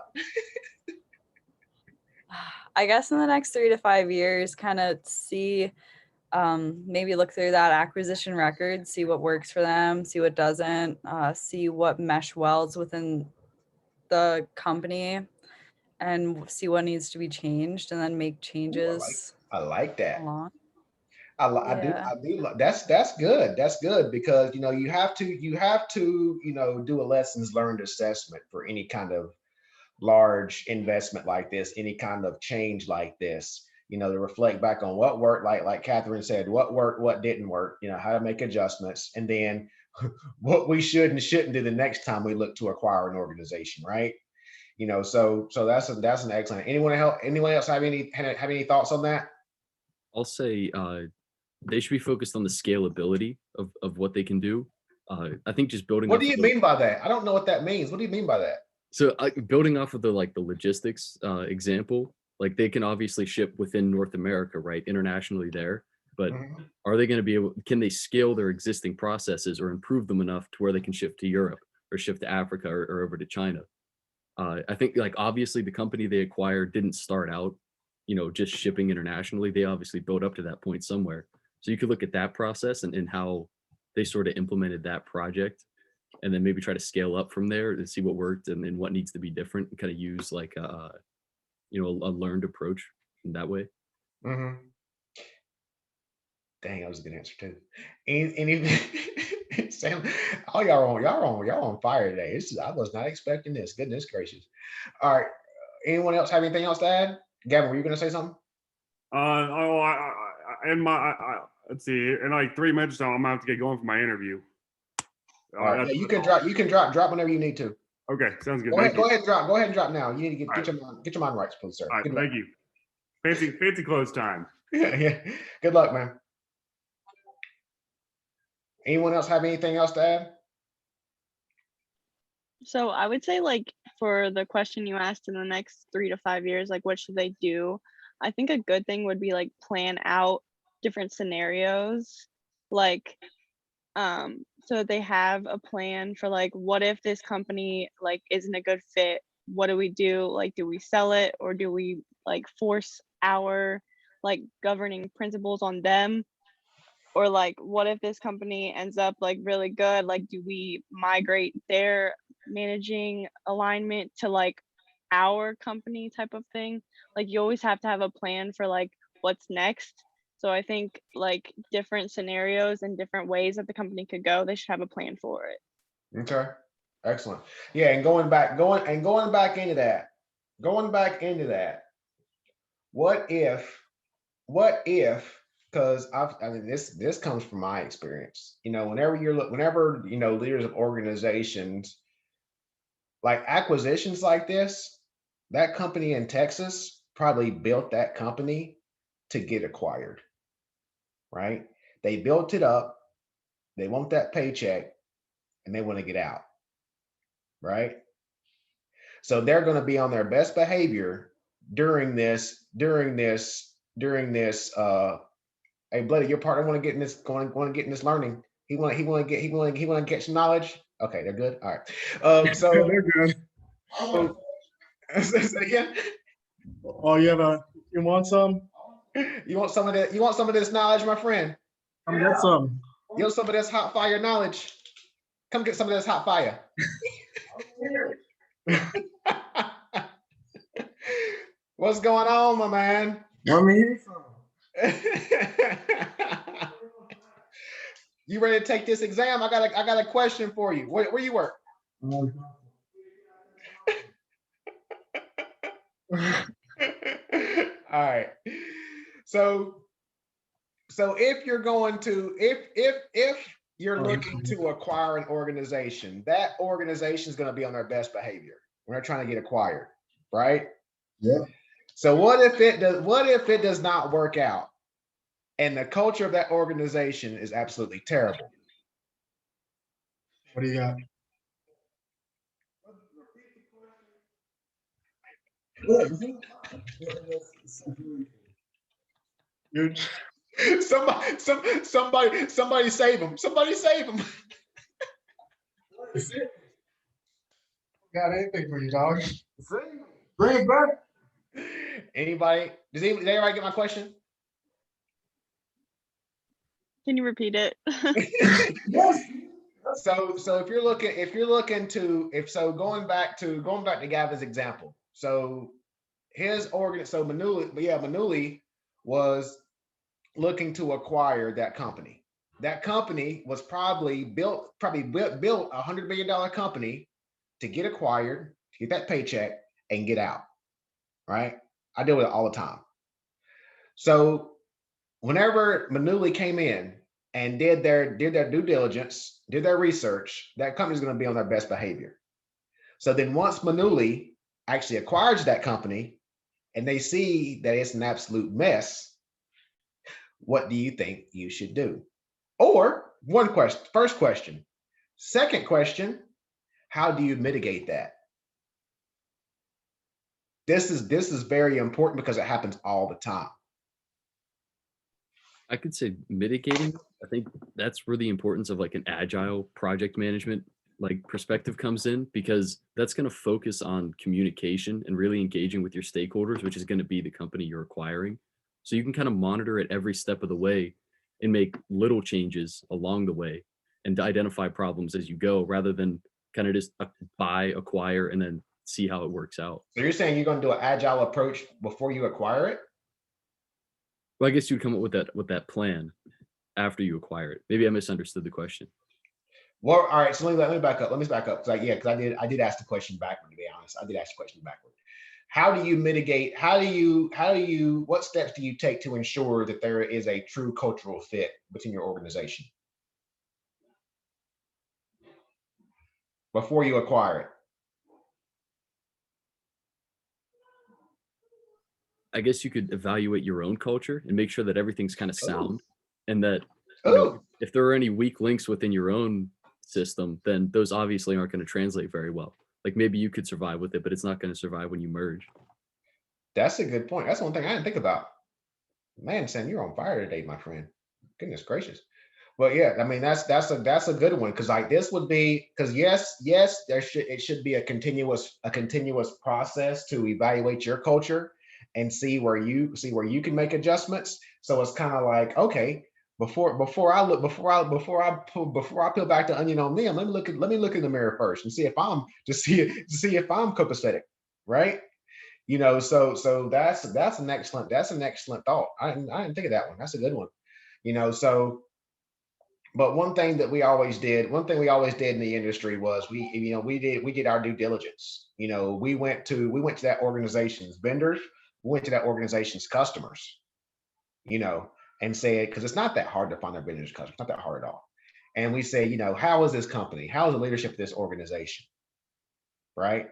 I guess in the next 3 to 5 years, kind of see, maybe look through that acquisition record, see what works for them, see what doesn't, see what mesh wells within the company, and see what needs to be changed, and then make changes. I like that. Along. I do. That's good. That's good because you know you have to you know do a lessons learned assessment for any kind of large investment like this, any kind of change like this. You know, to reflect back on what worked, like Catherine said, what worked, what didn't work. You know, how to make adjustments, and then what we should and shouldn't do the next time we look to acquire an organization, right? You know, so that's an excellent. Anyone else have any thoughts on that? I'll say they should be focused on the scalability of what they can do. I think just building. What do you mean by that? I don't know what that means. What do you mean by that? So building off of the logistics example, like they can obviously ship within North America, right? Internationally there, but Mhm. are they going to be able, can they scale their existing processes or improve them enough to where they can ship to Europe or ship to Africa or over to China? I think like obviously the company they acquired didn't start out, just shipping internationally. They obviously built up to that point somewhere. So you could look at that process and how they sort of implemented that project and then maybe try to scale up from there and see what worked and what needs to be different and kind of use like a learned approach in that way. Mhm. Dang, that was a good answer too. Any Sam, oh y'all on fire today. I was not expecting this. Goodness gracious. All right. Anyone else have anything else to add? Gavin, were you gonna say something? Oh, let's see. In like 3 minutes, I'm gonna have to get going for my interview. All right. That's- Yeah, you can drop whenever you need to. Okay, sounds good. Go Thank ahead, you. go ahead and drop. Go ahead and drop now. You need to All get your mind right, please, sir. All right, Good luck. thank you. Fancy close time. Yeah. Good luck, man. Anyone else have anything else to add? So I would say like for the question you asked in the next 3 to 5 years, like what should they do? I think a good thing would be like plan out different scenarios, like so that they have a plan for like what if this company like isn't a good fit? What do we do? Like do we sell it or do we like force our like governing principles on them? Or like what if this company ends up like really good, like do we migrate their managing alignment to like our company type of thing? Like you always have to have a plan for like what's next. So I think like different scenarios and different ways that the company could go, they should have a plan for it. Okay. Excellent. Yeah, and going back into that, what if, because I mean this comes from my experience. Whenever leaders of organizations like acquisitions like this, that company in Texas probably built that company to get acquired, right? They built it up, they want that paycheck, and they want to get out, right? So they're going to be on their best behavior during this. Hey, Bloody, your partner want to get in this, want to get in this learning. He want to get some knowledge. Okay, they're good. All right. So They're good. yeah, Oh, you want some? you want some of that? You want some of this knowledge, my friend? Come get some. You want some of this hot fire knowledge? Come get some of this hot fire. What's going on, my man? Let me hear some. You ready to take this exam? I got a question for you. Where you work? All right. So if you're going to if you're looking to acquire an organization, that organization is going to be on their best behavior when they're trying to get acquired, right? Yeah. So what if it does not work out and the culture of that organization is absolutely terrible? What do you got? Dude, Somebody save him. Somebody save him. got anything for you, dog? Bring it back. Anybody? Did anybody get my question? Can you repeat it? Yes. So if you're looking to going back to Gavin's example. So Manuli was looking to acquire that company. That company was probably built $100 million company to get acquired, to get that paycheck and get out. Right? I deal with it all the time. So whenever Manuli came in and did their due diligence, did their research, that company's going to be on their best behavior. So then once Manuli actually acquires that company and they see that it's an absolute mess, what do you think you should do? Or first question. Second question, how do you mitigate that? This is very important because it happens all the time. I could say mitigating. I think that's where the importance of like an agile project management like perspective comes in, because that's going to focus on communication and really engaging with your stakeholders, which is going to be the company you're acquiring. So you can kind of monitor it every step of the way and make little changes along the way and to identify problems as you go, rather than kind of just buy, acquire, and then see how it works out. So you're saying you're going to do an agile approach before you acquire it? Well, I guess you'd come up with that plan after you acquire it. Maybe I misunderstood the question. Well, all right. So let me back up. Let me back up. Because I did ask the question backward, to be honest. I did ask the question backward. How do you mitigate? What steps do you take to ensure that there is a true cultural fit within your organization before you acquire it? I guess you could evaluate your own culture and make sure that everything's kind of sound, and that Ooh, if there are any weak links within your own system, then those obviously aren't going to translate very well. Like maybe you could survive with it, but it's not going to survive when you merge. that's a good point. That's one thing I didn't think about. Man, Sam, you're on fire today, my friend. Goodness gracious. But yeah, I mean that's a good one, because like this would be, because yes, it should be a continuous process to evaluate your culture and see where you can make adjustments. So it's kind of like, okay, before I peel back the onion on them, let me look in the mirror first and see if I'm copacetic, right? So that's an excellent thought. I didn't think of that one. That's a good one. So but one thing we always did in the industry was we did our due diligence. We went to that organization's vendors, we went to that organization's customers, and said, because it's not that hard to find their vendors customers, it's not that hard at all. And we say, how is this company? How is the leadership of this organization? Right?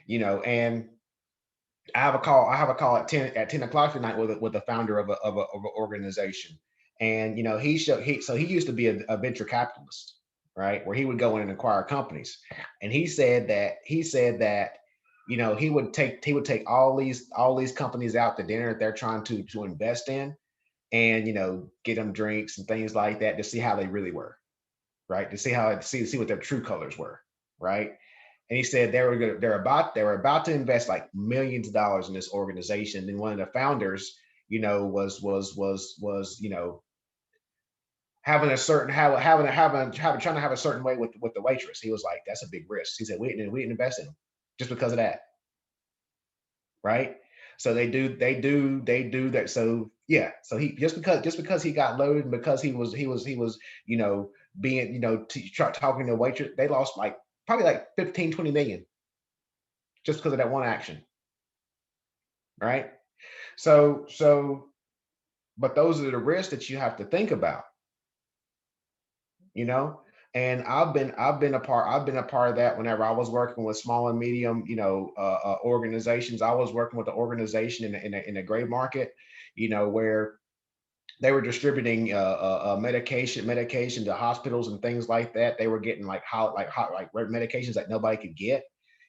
And I have a call at 10 o'clock tonight with the founder of an organization. And he used to be a venture capitalist, right? Where he would go in and acquire companies. And he said that he would take all these companies out to dinner that they're trying to invest in, and get them drinks and things like that to see how they really were, right? To see what their true colors were, right? And he said they were about to invest like millions of dollars in this organization. And one of the founders, was having a certain trying to have a certain way with the waitress. He was like, that's a big risk. He said we didn't invest in them just because of that, right? So they do that. So yeah, so he just because he got loaded, and because he was being talking to a waitress, they lost like probably like 15, 20 million just because of that one action, right? So but those are the risks that you have to think about, and I've been a part of that. Whenever I was working with small and medium organizations, I was working with the organization in a gray market, where they were distributing medication to hospitals and things like that. They were getting like hot medications that nobody could get.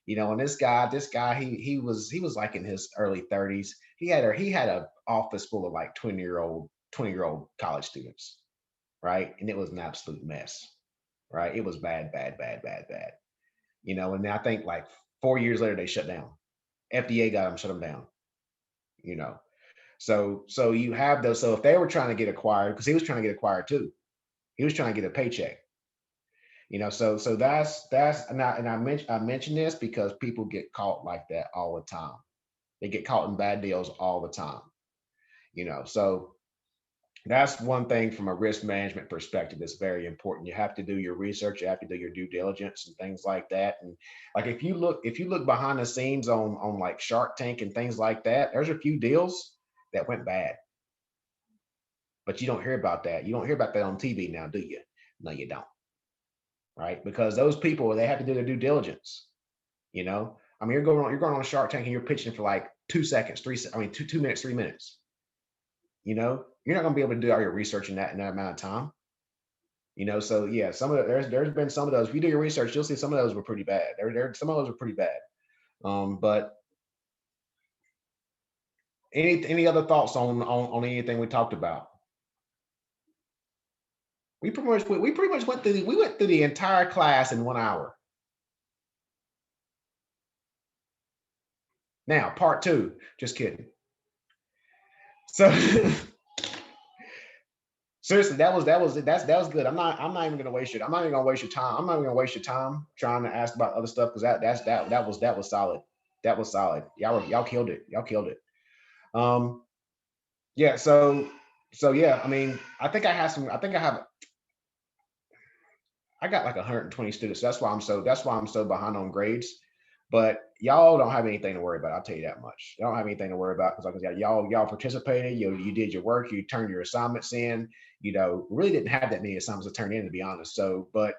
And this guy, he was like in his early 30s. He had an office full of like 20-year-old college students, right? And it was an absolute mess, right? It was bad. And I think like 4 years later they shut down. FDA got them, shut them down. So you have those. So if they were trying to get acquired, because he was trying to get acquired too, he was trying to get a paycheck. So that's and I mention this because people get caught like that all the time. They get caught in bad deals all the time. So that's one thing from a risk management perspective that's very important. You have to do your research, you have to do your due diligence and things like that. And like if you look behind the scenes on like Shark Tank and things like that, there's a few deals that went bad. But you don't hear about that. You don't hear about that on TV now, do you? No, you don't. Right? Because those people, they have to do their due diligence. I mean, you're going on a Shark Tank and you're pitching for like 2 seconds, 2 minutes, 3 minutes. You're not going to be able to do all your research in that amount of time. So yeah, there's been some of those. If you do your research, you'll see some of those were pretty bad. Some of those were pretty bad. But any other thoughts on anything we talked about? We pretty much went through the entire class in 1 hour. Now, part two, just kidding. So seriously, that was good. I'm not even gonna waste your, I'm not even gonna waste your time. I'm not even gonna waste your time trying to ask about other stuff because that was solid. That was solid. Y'all killed it. Y'all killed it. Yeah, so yeah, I mean, I got like 120 students. That's why I'm so behind on grades. But y'all don't have anything to worry about. I'll tell you that much. Y'all don't have anything to worry about because like y'all participated. You did your work. You turned your assignments in. You know, really didn't have that many assignments to turn in, to be honest. So, but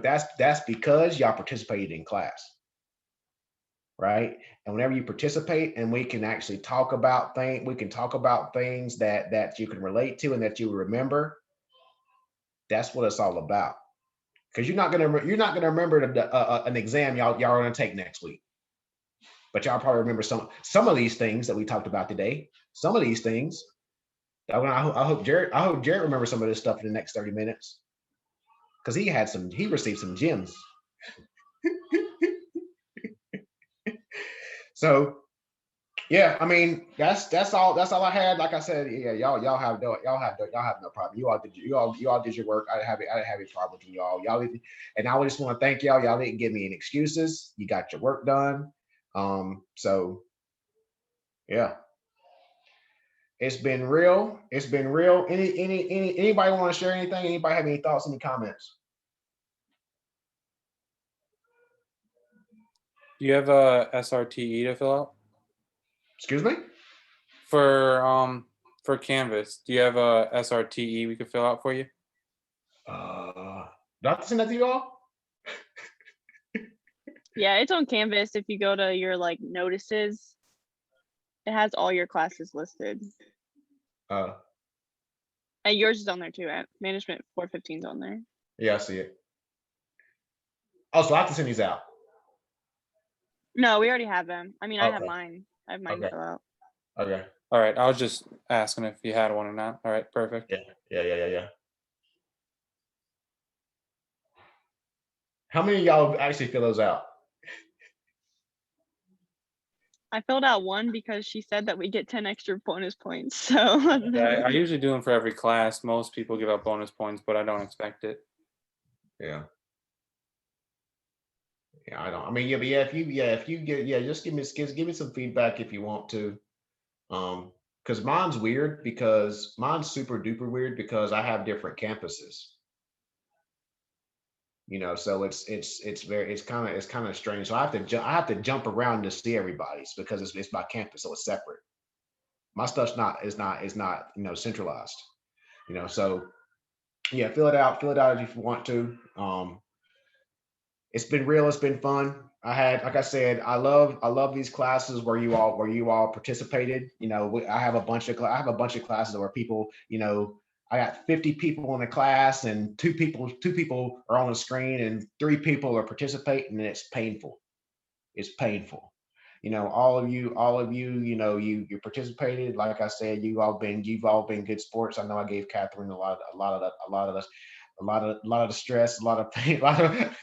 that's because y'all participated in class, right? And whenever you participate, and we can actually talk about things, that you can relate to and that you remember. That's what it's all about. Because you're not gonna remember an exam y'all are gonna take next week, but y'all probably remember some of these things that we talked about today. Some of these things. I hope Jared remembers some of this stuff in the next 30 minutes because he received some gems. So yeah, I mean that's all I had. Like I said, yeah, y'all have no problem. You all did your work. I didn't have any problem with y'all. And I just want to thank y'all. Y'all didn't give me any excuses. You got your work done. So yeah. It's been real. It's been real. Anybody want to share anything? Anybody have any thoughts, any comments? Do you have a SRTE to fill out Excuse me? for Canvas? Do you have a SRTE we could fill out for you? Do I have to send that to you all? Yeah, it's on Canvas. If you go to your like notices, it has all your classes listed. Uh, And yours is on there too. At Management 415 is on there. yeah, I see it. Oh, so I have to send these out. No, we already have them. I mean, I have Okay. mine. I have mine Okay. to fill out. Okay. All right. I was just asking if you had one or not. All right. Perfect. Yeah. How many of y'all actually fill those out? I filled out one because she said that we get 10 extra bonus points. So Yeah, I usually do them for every class. Most people give out bonus points, but I don't expect it. Yeah. Yeah, I don't. I mean, yeah, but yeah, if you get, just give me some feedback if you want to. Because mine's weird because mine's super duper weird because I have different campuses. You know, so it's kind of strange. So I have to jump around to see everybody's because it's my campus, so it's separate. My stuff's not centralized. You know, so yeah, fill it out if you want to. It's been real. It's been fun. Like I said, I love these classes where you all participated. You know, I have a bunch of classes where people, you know, I got 50 people in a class and two people are on the screen and 3 people are participating and it's painful. It's painful. You know, all of you, you know, you participated. Like I said, you've all been good sports. I know I gave Catherine a lot of the stress, a lot of pain, a lot of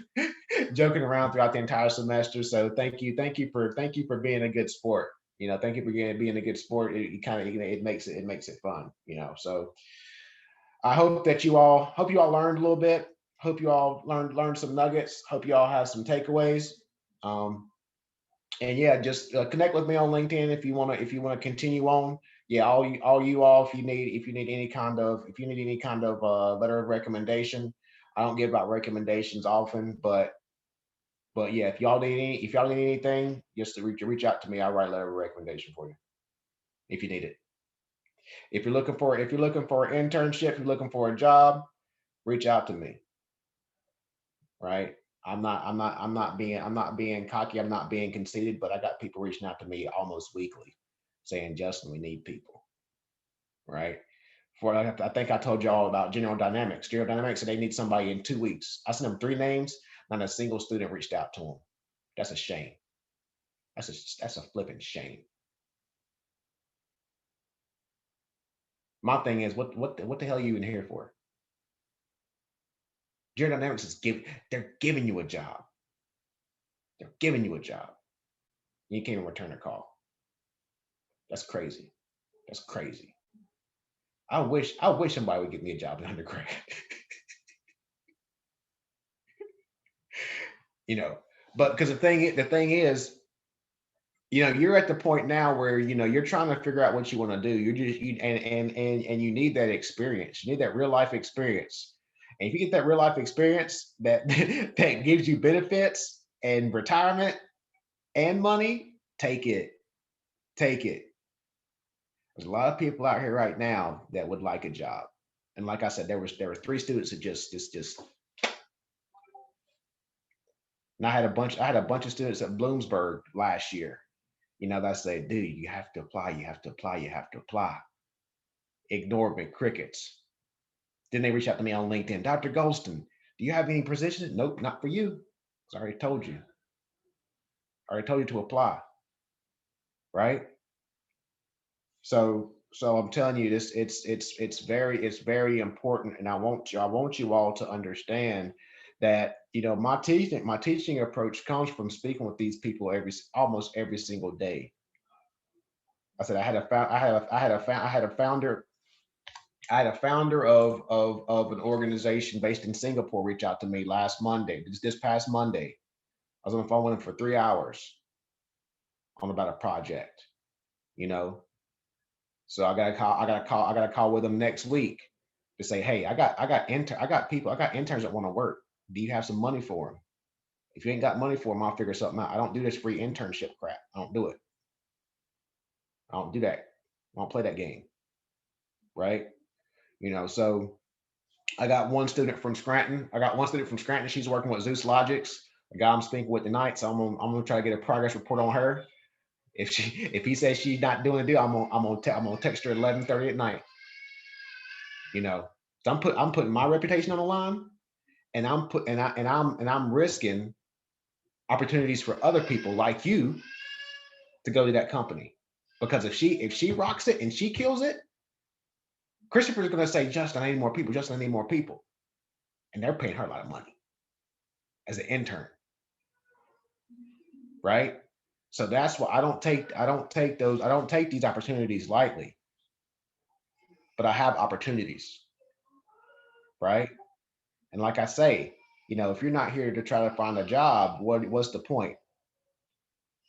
joking around throughout the entire semester. So thank you for being a good sport. You know, thank you for being a good sport. It makes it fun. You know, so I hope you all learned a little bit. Hope you all learned some nuggets. Hope you all have some takeaways. And yeah, just connect with me on LinkedIn if you want to continue on. Yeah, all you all, if you need any kind of letter of recommendation. I don't give out recommendations often, but yeah, if y'all need anything, just to reach out to me. I'll write a letter of recommendation for you if you need it. If you're looking for an internship, if you're looking for a job, reach out to me. Right? I'm not being cocky. I'm not being conceited, but I got people reaching out to me almost weekly saying, Justin, we need people. Right? I think I told you all about General Dynamics. General Dynamics said they need somebody in 2 weeks. I sent them 3 names, not a single student reached out to them. That's a shame. That's a flipping shame. My thing is, what the hell are you in here for? General Dynamics they're giving you a job. They're giving you a job. You can't even return a call. That's crazy. That's crazy. I wish somebody would give me a job in undergrad. But because the thing is, you're at the point now where you're trying to figure out what you want to do. And you need that experience. You need that real life experience. And if you get that real life experience that that gives you benefits and retirement and money, take it. Take it. There's a lot of people out here right now that would like a job. And like I said, there were 3 students that just and I had a bunch of students at Bloomsburg last year, that say, dude, you have to apply, you have to apply, you have to apply. Ignored me, crickets. Then they reached out to me on LinkedIn. Dr. Golston, do you have any positions? Nope, not for you. 'Cause I already told you. I already told you to apply. Right? So I'm telling you this, it's very important. And I want you all to understand that, my teaching approach comes from speaking with these people almost every single day. I said I had a founder of an organization based in Singapore reach out to me this past Monday. I was on the phone with him for 3 hours on about a project, So I got a call with him next week to say, hey, I got interns that want to work. Do you have some money for them? If you ain't got money for them, I'll figure something out. I don't do this free internship crap. I don't do it. I don't do that. I don't play that game. Right? So I got one student from Scranton. She's working with Zeus Logics, the guy I'm speaking with tonight. So I'm gonna try to get a progress report on her. If he says she's not doing the deal, I'm gonna text her at 11:30 at night. So I'm putting my reputation on the line, and I'm risking opportunities for other people like you to go to that company. Because if she rocks it and she kills it, Christopher's gonna say, Justin, I need more people. Justin, I need more people. And they're paying her a lot of money as an intern. Right? So that's why I don't take these opportunities lightly. But I have opportunities. Right? And like I say, if you're not here to try to find a job, what's the point?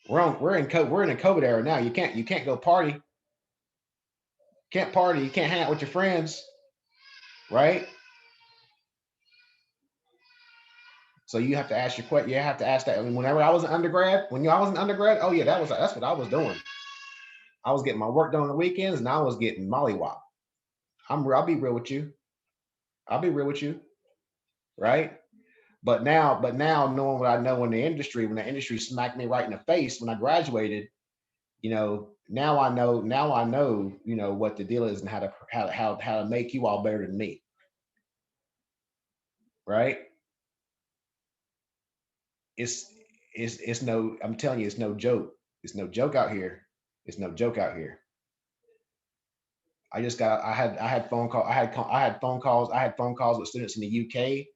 We're in a COVID era now. You can't go party. Can't party. You can't hang out with your friends, right? So you have to ask your question. You have to ask that. I mean, when I was an undergrad, oh yeah, that's what I was doing. I was getting my work done on the weekends, and I was getting mollywop. I'll be real with you. Right? But now knowing what I know in the industry, when the industry smacked me right in the face when I graduated, now I know, what the deal is and how to make you all better than me. Right? I'm telling you, it's no joke. It's no joke out here. It's no joke out here. I had phone calls with students in the UK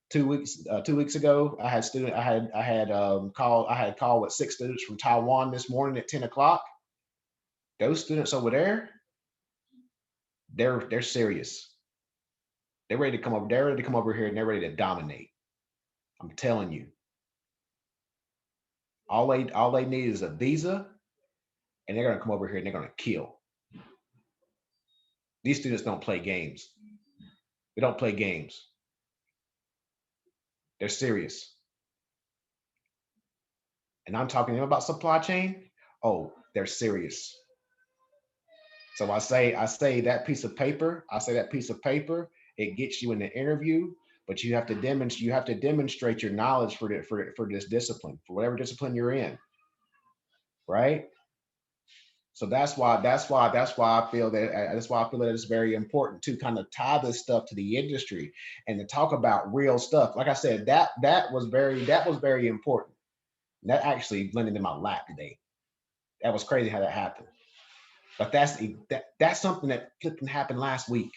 2 weeks ago. I had a call with 6 students from Taiwan this morning at 10 o'clock. Those students over there, they're serious. They're ready to come over. They're ready to come over here and they're ready to dominate. I'm telling you. All they need is a visa, and they're gonna come over here and they're gonna kill. These students don't play games. They don't play games. They're serious. And I'm talking to them about supply chain. Oh, they're serious. So I say that piece of paper, it gets you in the interview, but you have to demonstrate your knowledge for this discipline, for whatever discipline you're in. Right? So that's why I feel that it's very important to kind of tie this stuff to the industry and to talk about real stuff. Like I said, that was very important. That actually landed in my lap today. That was crazy how that happened. But that's something that flipping happened last week.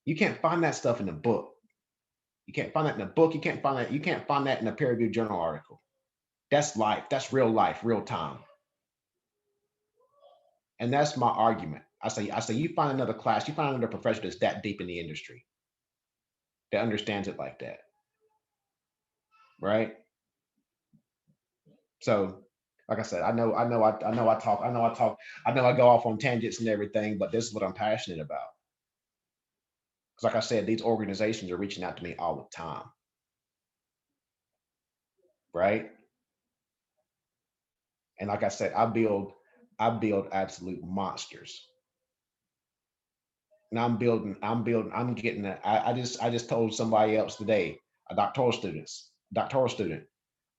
You can't find that stuff in the book. You can't find that in a book. You can't find that. You can't find that in a peer-reviewed journal article. That's life. That's real life, real time. And that's my argument. I say, you find another class, you find another professional that's that deep in the industry, that understands it like that, right? So, like I said, I know I go off on tangents and everything, but this is what I'm passionate about. Because, like I said, these organizations are reaching out to me all the time, right? And like I said, I build absolute monsters. And I'm getting that. I just told somebody else today, a doctoral student.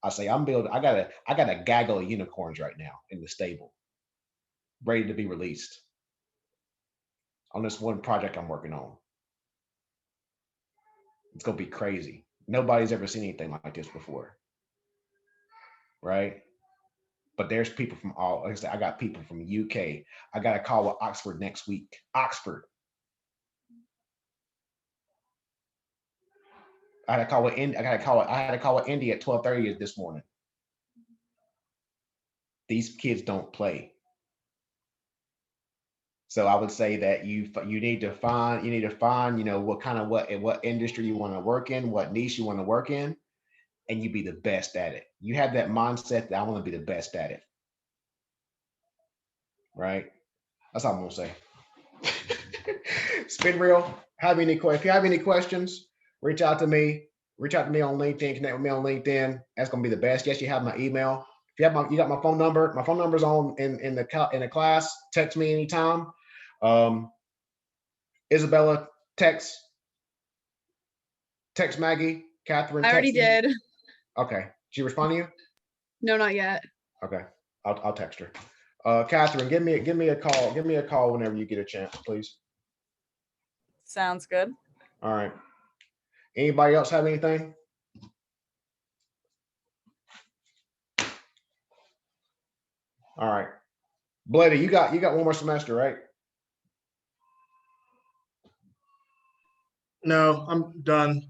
I say, I got a gaggle of unicorns right now in the stable, ready to be released on this one project I'm working on. It's gonna be crazy. Nobody's ever seen anything like this before. Right? But there's people from all, like I said, I got people from UK. I got a call with Oxford next week. Oxford. I had a call with India at 12:30 this morning. These kids don't play. So I would say that you need to find, what industry you want to work in, what niche you want to work in, and you be the best at it. You have that mindset that I want to be the best at it. Right? That's all I'm gonna say. Spin Real. If you have any questions, reach out to me. Reach out to me on LinkedIn. Connect with me on LinkedIn. That's gonna be the best. Yes, you have my email. If you got my phone number. My phone number's on in the class. Text me anytime. Isabella, text Maggie. Catherine. I already text me. did. Okay. She respond to you? No, not yet. Okay. I'll text her. Catherine, give me a call. Give me a call whenever you get a chance, please. Sounds good. All right. Anybody else have anything? All right. Bloody, you got one more semester, right? No, I'm done.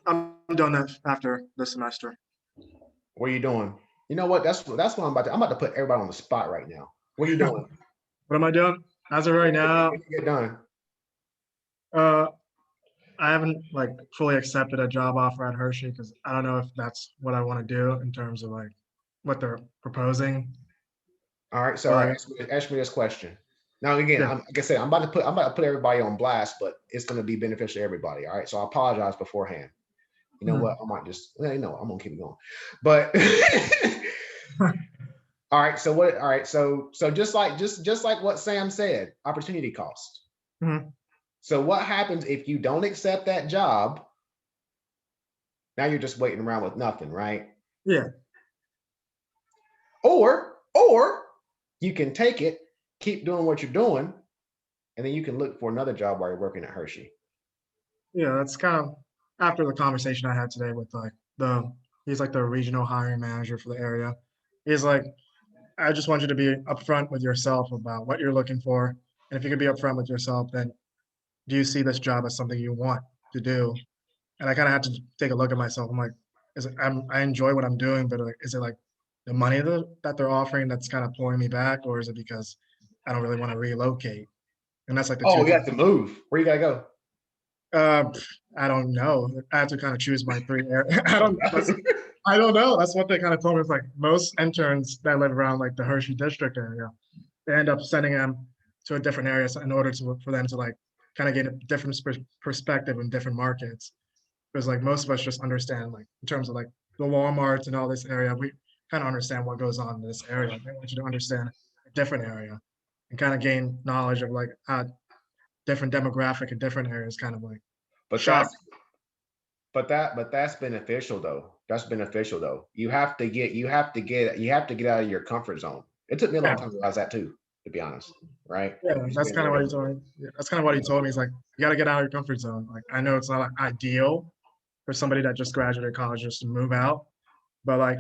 I'm done after the semester. What are you doing? You know what? That's what I'm about to put everybody on the spot right now. What are you doing? What am I doing? As of right now, When you get done. I haven't like fully accepted a job offer at Hershey because I don't know if that's what I want to do in terms of like what they're proposing. All right. So ask me this question. Now again, Yeah. like I said, I'm about to put everybody on blast, but it's going to be beneficial to everybody. All right. So I apologize beforehand. You know what? I might just, I'm gonna keep it going. But all right. So just like what Sam said, opportunity cost. Mhm. So what happens if you don't accept that job? Now you're just waiting around with nothing, right? Yeah. Or you can take it, keep doing what you're doing, and then you can look for another job while you're working at Hershey. Yeah, that's kind of after the conversation I had today with like he's like the regional hiring manager for the area. He's like, I just want you to be upfront with yourself about what you're looking for. And if you could be upfront with yourself, then do you see this job as something you want to do? And I kind of had to take a look at myself. I'm like, I enjoy what I'm doing, but like, is it like the money that they're offering that's kind of pulling me back, or is it because I don't really want to relocate? And that's like the Oh, two you have to move. Where you gotta go? I don't know. I have to kind of choose my three areas. I don't know. That's what they kind of told me. It's like most interns that live around like the Hershey district area, they end up sending them to a different area in order for them to like kind of get a different perspective in different markets. Because like most of us just understand like in terms of like the Walmarts and all this area, we kind of understand what goes on in this area. They want you to understand a different area and kind of gain knowledge of like different demographic in different areas, kind of like But shop. that's beneficial though. That's beneficial though. You have to get out of your comfort zone. It took me a long time to realize that too, to be honest. Right? Yeah, that's kind of what he told me. Yeah, that's kind of what he told me. He's like, you got to get out of your comfort zone. Like, I know it's not like ideal for somebody that just graduated college just to move out, but like,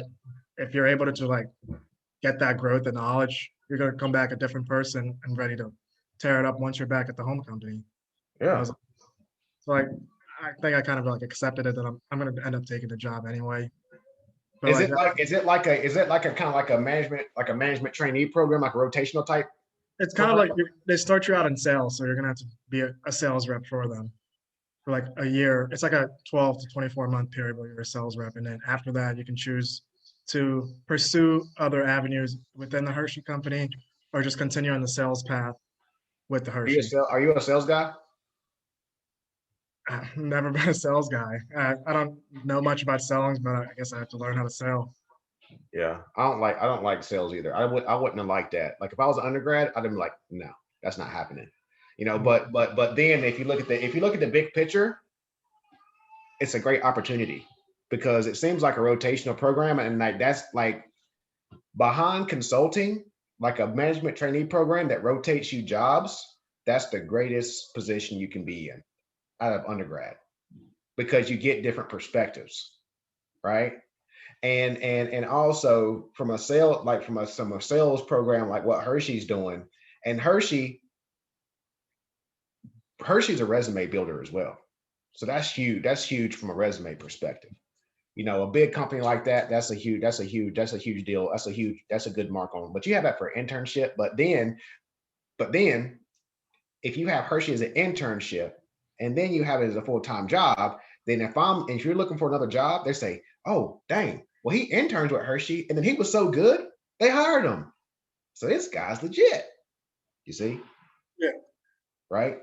if you're able to like get that growth and knowledge, you're gonna come back a different person and ready to tear it up once you're back at the home company. Yeah. So like, I think I kind of like accepted it that I'm gonna end up taking the job anyway. But Is like, it like is it like a kind of like a management trainee program, like a rotational type? it's kind of like they start you out in sales, so you're gonna have to be a sales rep for them for like a year. It's like a 12 to 24-month period where you're a sales rep, and then after that, you can choose to pursue other avenues within the Hershey company, or just continue on the sales path with the Hershey. Are you a sales guy? I've never been a sales guy. I don't know much about selling, but I guess I have to learn how to sell. Yeah, I don't like sales either. I wouldn't have liked that. Like if I was an undergrad, I'd have been like, no, that's not happening. You know, but then if you look at the big picture, it's a great opportunity because it seems like a rotational program, and like that's like behind consulting, like a management trainee program that rotates you jobs. That's the greatest position you can be in out of undergrad because you get different perspectives, right? And also from a sales program like what Hershey's doing, and Hershey's a resume builder as well. So that's huge. That's huge from a resume perspective. You know, a big company like that, that's a huge deal. That's a good mark on. But you have that for internship. But then if you have Hershey as an internship and then you have it as a full-time job, then if you're looking for another job, they say, oh, dang, well, he interned with Hershey and then he was so good, they hired him. So this guy's legit. You see? Yeah. Right.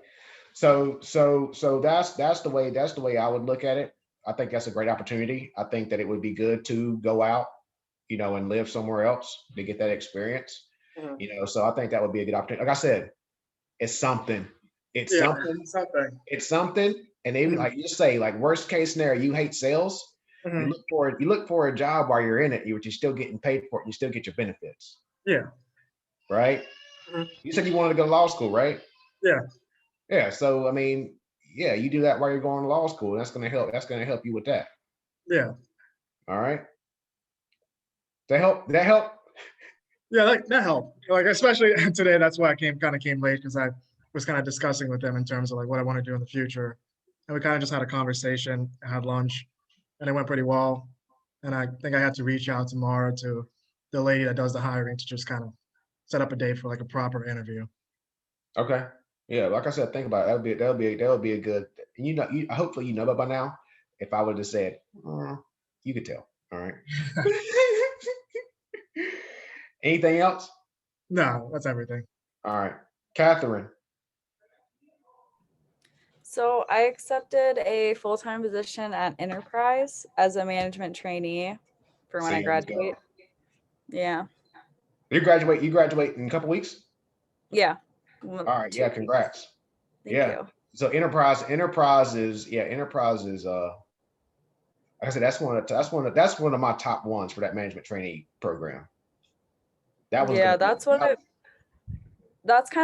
So that's the way I would look at it. I think that's a great opportunity. I think that it would be good to go out, you know, and live somewhere else to get that experience. Mhm. You know, so I think that would be a good opportunity. Like I said, it's something. It's Yeah, something. something. It's something. And even Mhm. like you say, like worst case scenario, you hate sales. Mhm. You look for a job while you're in it, you're still getting paid for it. You still get your benefits, Yeah. right? Mhm. You said you wanted to go to law school, right? Yeah. Yeah. So I mean, yeah, you do that while you're going to law school. That's gonna help. That's gonna help you with that. Yeah. All right. That help. That help. Yeah, that helped. Like especially today, that's why I came late because I was kind of discussing with them in terms of like what I want to do in the future. And we kind of just had a conversation, had lunch, and it went pretty well. And I think I had to reach out tomorrow to the lady that does the hiring to just kind of set up a date for like a proper interview. Okay. Yeah. Like I said, think about it. That'll be a good. You know, hopefully you know that by now. If I would have said, you could tell. All right. Anything else? No, that's everything. All right. Catherine. So I accepted a full-time position at Enterprise as a management trainee for when I See, let's go. graduate. Yeah. You graduate in a couple weeks? Yeah. All right. Yeah, congrats. Thank Yeah. you. So enterprise is like I said, that's one of my top ones for that management trainee program. That was Yeah, that's kind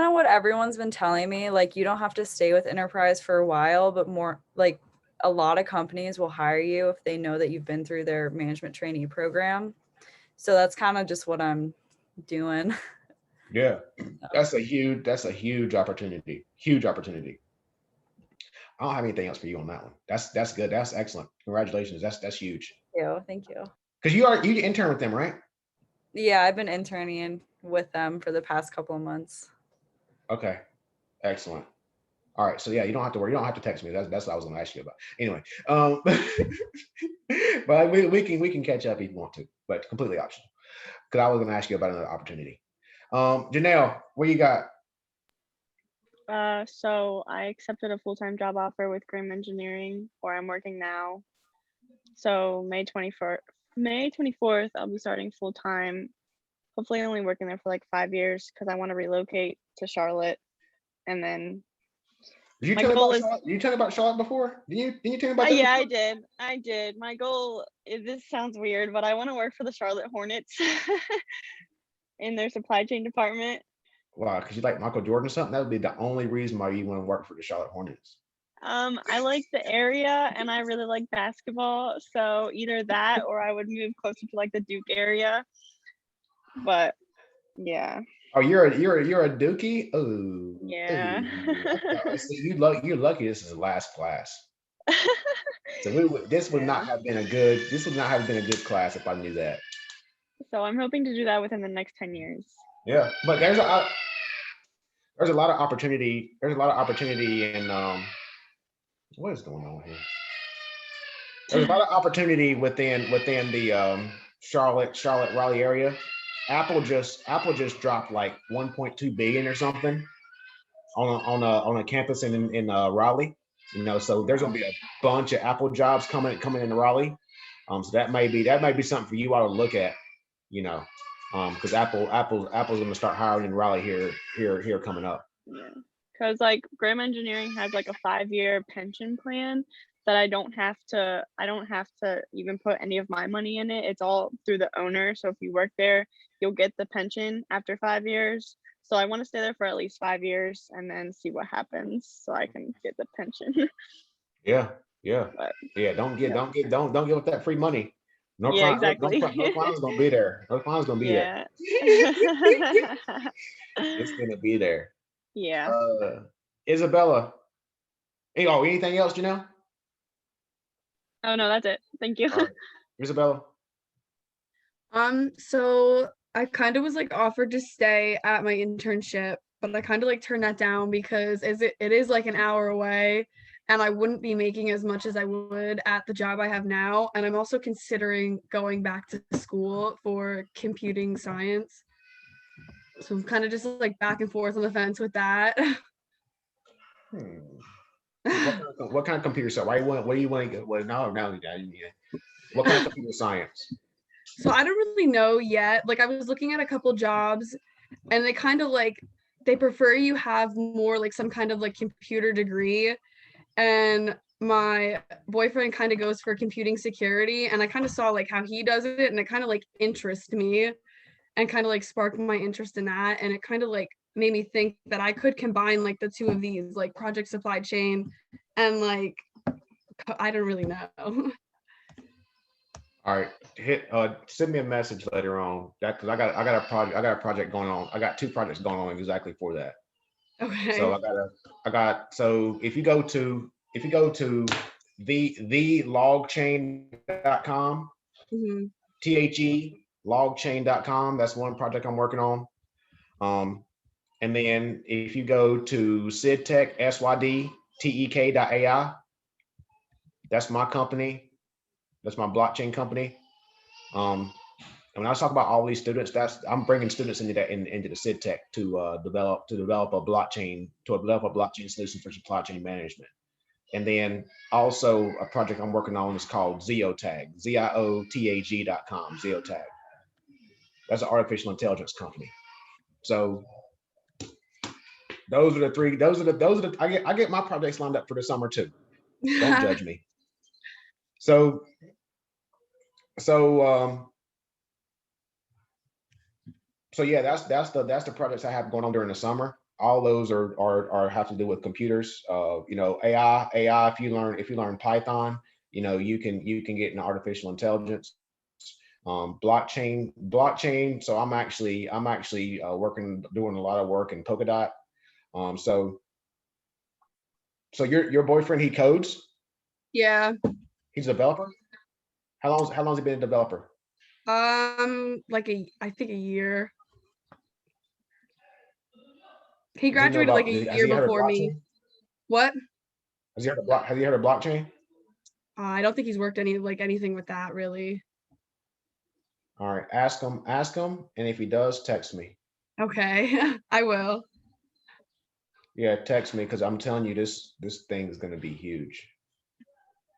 of what everyone's been telling me. Like, you don't have to stay with Enterprise for a while, but more like a lot of companies will hire you if they know that you've been through their management trainee program. So that's kind of just what I'm doing. Yeah, that's a huge opportunity. Huge opportunity. I don't have anything else for you on that one. That's good. That's excellent. Congratulations. That's huge. Thank you. Because you intern with them, right? Yeah, I've been interning with them for the past couple of months. Okay. Excellent. All right. So yeah, you don't have to worry. You don't have to text me. That's what I was going to ask you about. Anyway, but we can catch up if you want to, but completely optional. Because I was going to ask you about another opportunity. Janelle, what you got? So I accepted a full-time job offer with Grimm Engineering, where I'm working now. So May 24th, I'll be starting full-time. Hopefully only working there for like 5 years because I want to relocate to Charlotte. And then Did you my tell me goal about is Charlotte? Did you tell me about Charlotte before? Did you tell me about that? yeah, before? I did. My goal is, this sounds weird, but I want to work for the Charlotte Hornets in their supply chain department. Wow, because you like Michael Jordan or something? That would be the only reason why you want to work for the Charlotte Hornets. I like the area and I really like basketball. So either that or I would move closer to like the Duke area. But yeah. Oh, you're a Dookie? Oh, Yeah. See, you're lucky this is the last class. So this would not have been a good. This would not have been a good class if I knew that. So I'm hoping to do that within the next 10 years. Yeah, but there's a lot of opportunity. There's a lot of opportunity in what is going on here? There's a lot of opportunity within the Charlotte Raleigh area. Apple just dropped like 1.2 billion or something on a campus in Raleigh. You know, so there's gonna be a bunch of Apple jobs coming into Raleigh. So that might be something for you all to look at. You know, because Apple's gonna start hiring in Raleigh here coming up. Yeah, because like Graham Engineering has like a 5-year pension plan that I don't have to even put any of my money in it. It's all through the owner. So if you work there, you'll get the pension after 5 years. So I want to stay there for at least 5 years and then see what happens so I can get the pension. Yeah. But Yeah, don't give up that free money. North yeah, Carolina, exactly. North Carolina's gonna be there. North Carolina's gonna be there. Yeah. It's gonna be there. Yeah. Isabella. Hey, anything else, Janelle? Oh no, that's it. Thank you. All right. Isabella. So I kind of was like offered to stay at my internship, but I kind of like turned that down because it is like an hour away and I wouldn't be making as much as I would at the job I have now. And I'm also considering going back to school for computing science. So I'm kind of just like back and forth on the fence with that. What kind of computer science? What do you want to get? Well, no, what kind of computer science? So I don't really know yet. Like I was looking at a couple jobs and they kind of like they prefer you have more like some kind of like computer degree. And my boyfriend kind of goes for computing security and I kind of saw like how he does it and it kind of like interested me and kind of like sparked my interest in that. And it kind of like made me think that I could combine like the two of these, like project supply chain and like I don't really know. All right, send me a message later on that because I got a project going on. I got 2 projects going on exactly for that. Okay. So so if you go to thelogchain.com, Mhm. thelogchain.com, that's one project I'm working on. And then if you go to SydTech, SYDTEK.ai, that's my company. That's my blockchain company. And when I talk about all these students, I'm bringing students into the SydTech to develop a blockchain solution for supply chain management. And then also a project I'm working on is called Ziotag, ZIOTAG.com, Ziotag. That's an artificial intelligence company. So those are the 3. I get my projects lined up for the summer too. Don't judge me. So yeah, that's the projects I have going on during the summer. All those are have to do with computers. You know, AI. If you learn Python, you know, you can get into artificial intelligence. Blockchain. So I'm actually doing a lot of work in Polkadot. So your boyfriend, he codes? Yeah. He's a developer? How long's he been a developer? Like I think a year. He Does he know graduated about- like a has year he heard of before me. blockchain? What? Has he heard of blockchain? I don't think he's worked anything with that really. All right, ask him, and if he does, text me. Okay, I will. Yeah, text me because I'm telling you this thing is going to be huge.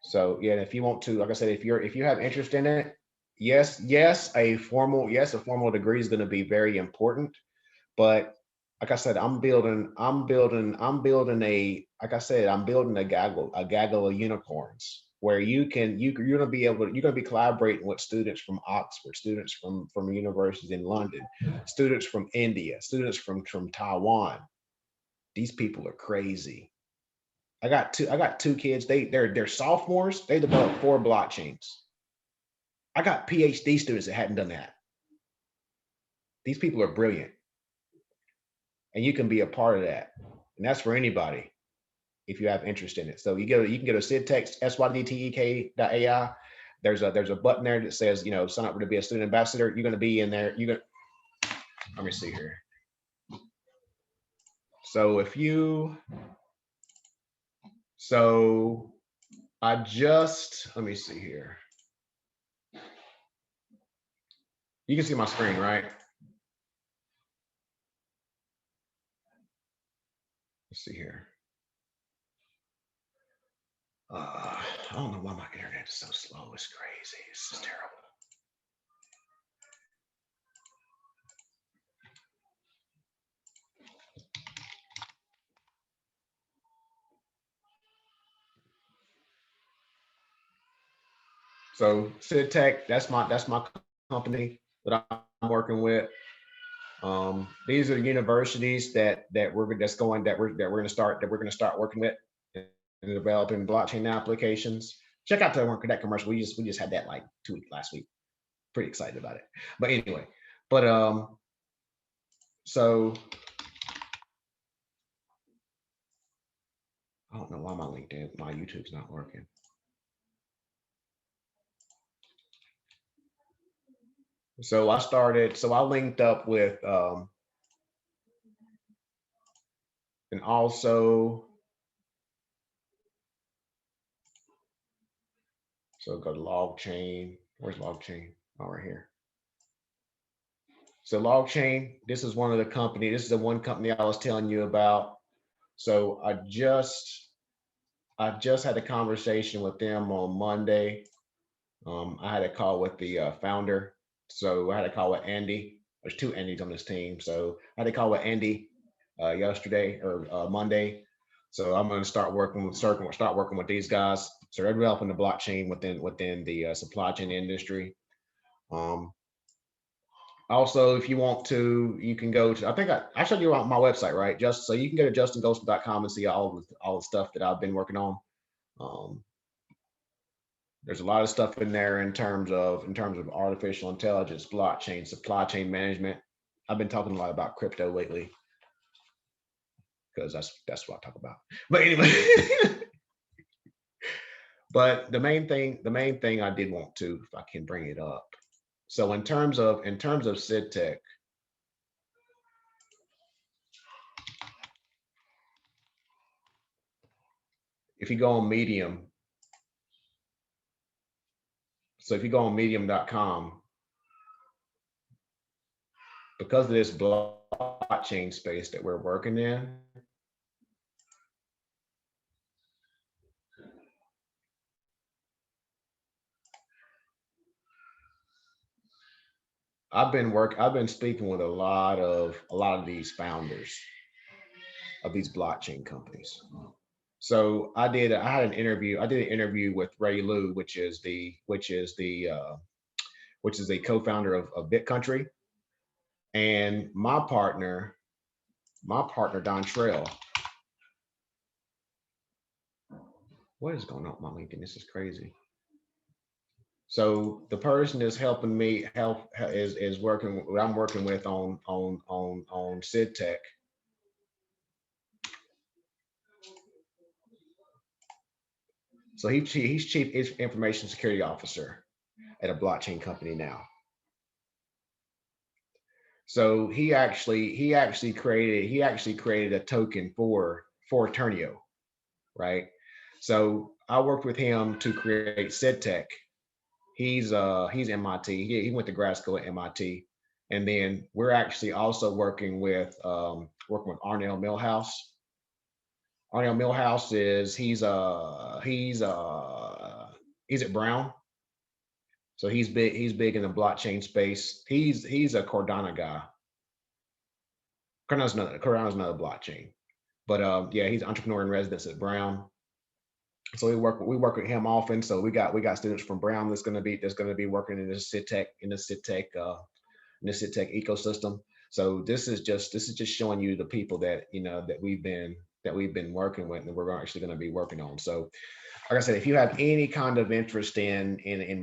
So yeah, if you want to, like I said, if you have interest in it, yes, a formal degree is going to be very important. But like I said, I'm building a gaggle of unicorns where you're going to be collaborating with students from Oxford, students from universities in London, students from India, students from Taiwan. These people are crazy. I got 2 kids. They're sophomores. They developed 4 blockchains. I got PhD students that hadn't done that. These people are brilliant. And you can be a part of that. And that's for anybody. if you have interest in it. So you can go to SydTech, SYDTEK.ai. There's a button there that says, sign up to be a student ambassador. You're going to be in there. Let me see here. So let me see here. You can see my screen, right? Let's see here. I don't know why my internet is so slow. It's crazy. This is terrible. So SydTech, that's my company that I'm working with. These are the universities that we're going to start working with and developing blockchain applications. Check out that commercial. We just had that like last week. Pretty excited about it. But anyway, so I don't know why my YouTube's not working. So I linked up with, and also, so go to LogChain. Where's LogChain? Oh, right here. So LogChain, this is one of the company. This is the one company I was telling you about. So I just had a conversation with them on Monday. I had a call with the founder. So I had a call with Andy. There's two Andys on this team. So I had a call with Andy yesterday or Monday. So I'm going to start working with these guys. So they're developing the blockchain within the supply chain industry. Also, if you want to, you can go to, I showed you on my website, right? So you can go to justingoldsmith.com and see all the stuff that I've been working on. There's a lot of stuff in there in terms of artificial intelligence, blockchain, supply chain management. I've been talking a lot about crypto lately because that's what I talk about. But anyway, but the main thing I did want to, if I can bring it up. So in terms of SydTech, if you go on Medium, so if you go on medium.com, because of this blockchain space that we're working in, I've been speaking with a lot of these founders of these blockchain companies. So I did an interview with Ray Liu, which is the co-founder of BitCountry, and my partner Don Trail. What is going on with my LinkedIn? This is crazy. So the person that's helping me is working. I'm working with on SydTech. So he's chief information security officer at a blockchain company now. So he actually created a token for Turnio, right? So I worked with him to create SydTech. He's MIT. He went to grad school at MIT, and then we're actually also working with Arnell Millhouse. Arnell Millhouse he's at Brown, so he's big in the blockchain space. He's a Cardano guy. Cardano's another blockchain, but yeah, he's an entrepreneur in residence at Brown. So we work with him often. So we got students from Brown that's going to be working in this SydTech ecosystem. So this is just showing you the people that that we've been working with and we're actually going to be working on. So like I said, if you have any kind of interest in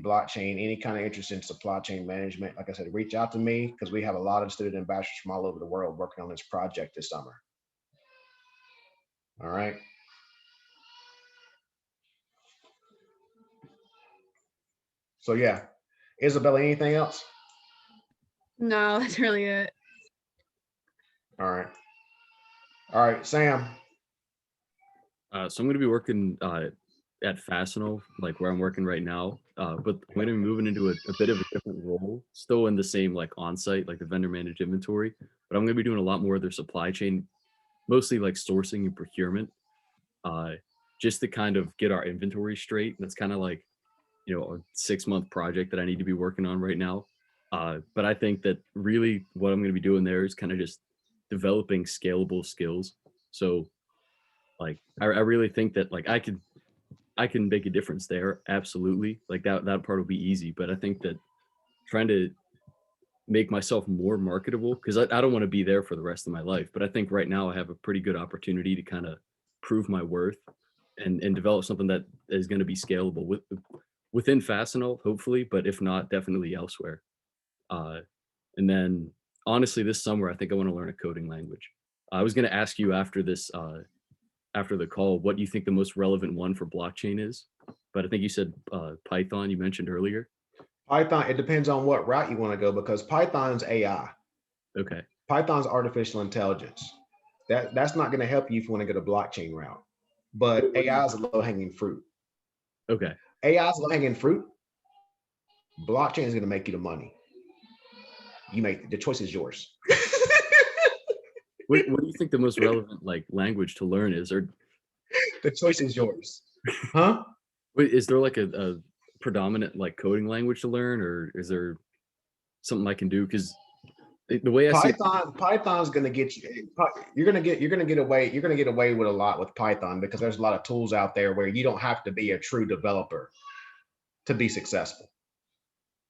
blockchain, any kind of interest in supply chain management, like I said, reach out to me because we have a lot of student ambassadors from all over the world working on this project this summer. All right. So yeah, Isabella, anything else? No, that's really it. All right, Sam. So I'm going to be working at Fastenal, like where I'm working right now. But I'm going to be moving into a bit of a different role, still in the same like on-site, like the vendor managed inventory. But I'm going to be doing a lot more of their supply chain, mostly like sourcing and procurement, just to kind of get our inventory straight. That's kind of like, you know, a 6-month project that I need to be working on right now. But I think that really what I'm going to be doing there is kind of just developing scalable skills. So like I really think that like I can make a difference there. Absolutely. Like that part will be easy. But I think that trying to make myself more marketable, because I don't want to be there for the rest of my life. But I think right now I have a pretty good opportunity to kind of prove my worth and develop something that is going to be scalable within Fastenal, hopefully, but if not, definitely elsewhere. And then honestly, this summer I think I want to learn a coding language. I was going to ask you after this after the call what you think the most relevant one for blockchain is, but I think you said Python you mentioned earlier. Python, it depends on what route you want to go because Python's AI. Okay. Python's artificial intelligence. That's not going to help you if you want to go to blockchain route. But AI is a low-hanging fruit. Okay. AI is low-hanging fruit. Blockchain is going to make you the money. You make the choice is yours. What do you think the most relevant like language to learn is? Or The choice is yours. Huh? wait, is there like a predominant like coding language to learn, or is there something I can do? Because the way I see it, Python's going to get you. You're going to get away with a lot with Python because there's a lot of tools out there where you don't have to be a true developer to be successful,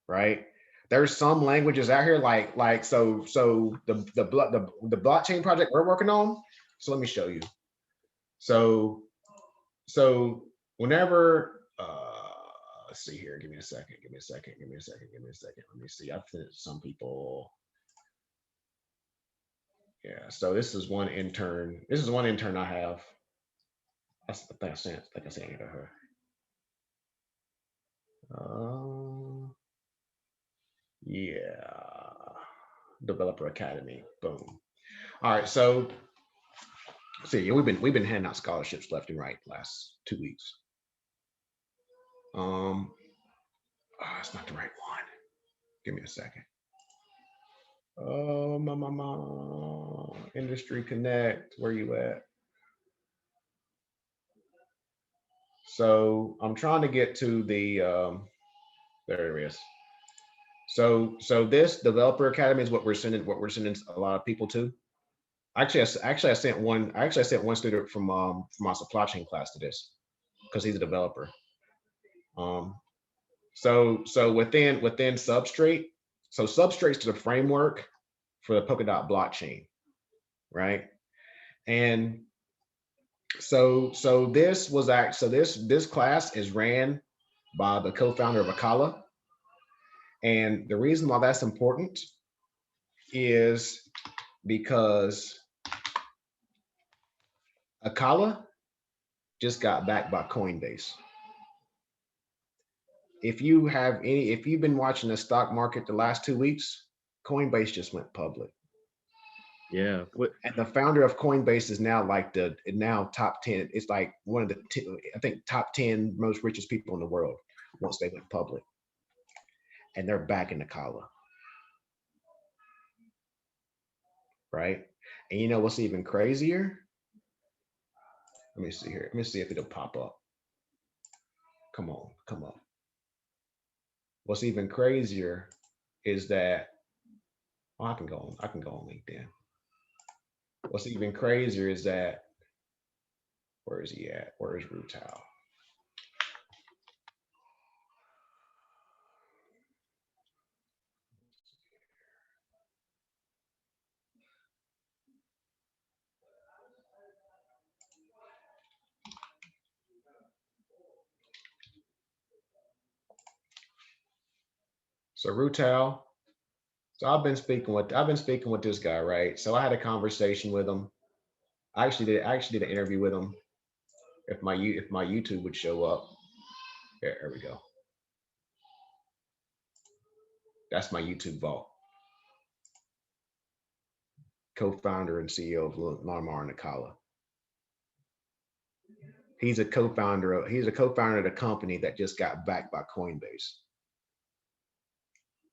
right? There's some languages out here like so the blockchain project we're working on. So let me show you. So whenever let's see here. Give me a second. Let me see. I've sent some people. Yeah. So this is one intern. This is one intern I have. I think I sent it to her. Yeah. Developer Academy. Boom. All right. So see, we've been handing out scholarships left and right the last 2 weeks. It's not the right one. Give me a second. Oh, Industry Connect. Where you at? So I'm trying to get to the there it is. So this Developer Academy is what we're sending a lot of people to. Actually, I sent one student from my supply chain class to this because he's a developer. So within Substrate, so Substrate's the framework for the Polkadot blockchain, right? And so this class is ran by the co-founder of Akala. And the reason why that's important is because Akala just got backed by Coinbase. If you've been watching the stock market the last 2 weeks, Coinbase just went public. yeah. What? And the founder of Coinbase is now like top 10. It's like one of the top 10 most richest people in the world once they went public. And they're back in Akala. Right? And you know what's even crazier? Let me see here. Let me see if it'll pop up. Come on. What's even crazier is that I can go on LinkedIn. What's even crazier is that where is he at? Where is Rutao? So Rutao. So I've been speaking with this guy, right? So I had a conversation with him. I actually did an interview with him. If my YouTube would show up. There we go. That's my YouTube vault. Co-founder and CEO of Lamar Nikala. He's a co-founder of the company that just got backed by Coinbase.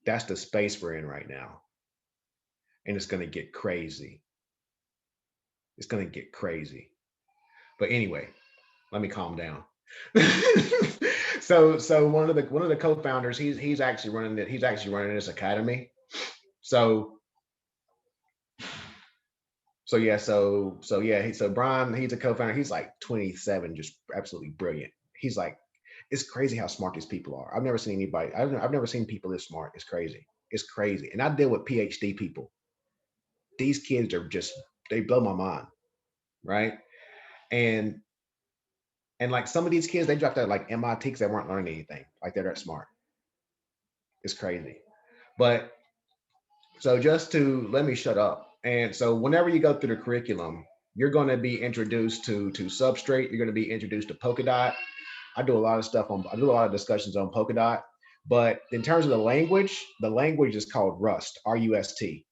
That's the space we're in right now. And it's going to get crazy. It's going to get crazy. But anyway, let me calm down. So one of the co-founders, he's actually running this academy. So Brian, he's a co-founder. He's like 27, just absolutely brilliant. He's like, it's crazy how smart these people are. I've never seen people this smart. It's crazy. It's crazy. And I deal with PhD people. These kids are they blow my mind, right? And like some of these kids, they dropped out like MIT because they weren't learning anything. Like they're that smart. It's crazy. But so just to let me shut up. And so whenever you go through the curriculum, you're going to be introduced to Substrate. You're going to be introduced to Polkadot. I do a lot of discussions on Polkadot. But in terms of the language is called Rust, R-U-S-T.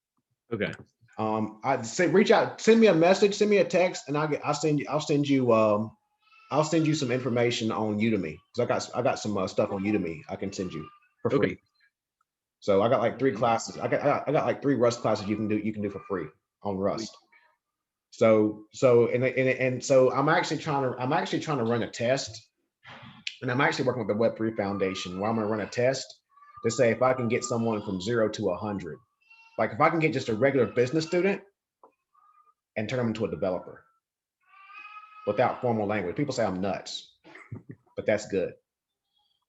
Okay. I'd say reach out, send me a message, send me a text, and I'll send you some information on Udemy, because I got some stuff on Udemy I can send you for free. Okay. So I got like 3 classes. I got like 3 Rust classes you can do for free on Rust. So I'm actually trying to run a test, and I'm actually working with the Web3 Foundation where I'm going to run a test to say if I can get someone from 0 to 100. Like if I can get just a regular business student and turn them into a developer without formal language. People say I'm nuts, but that's good.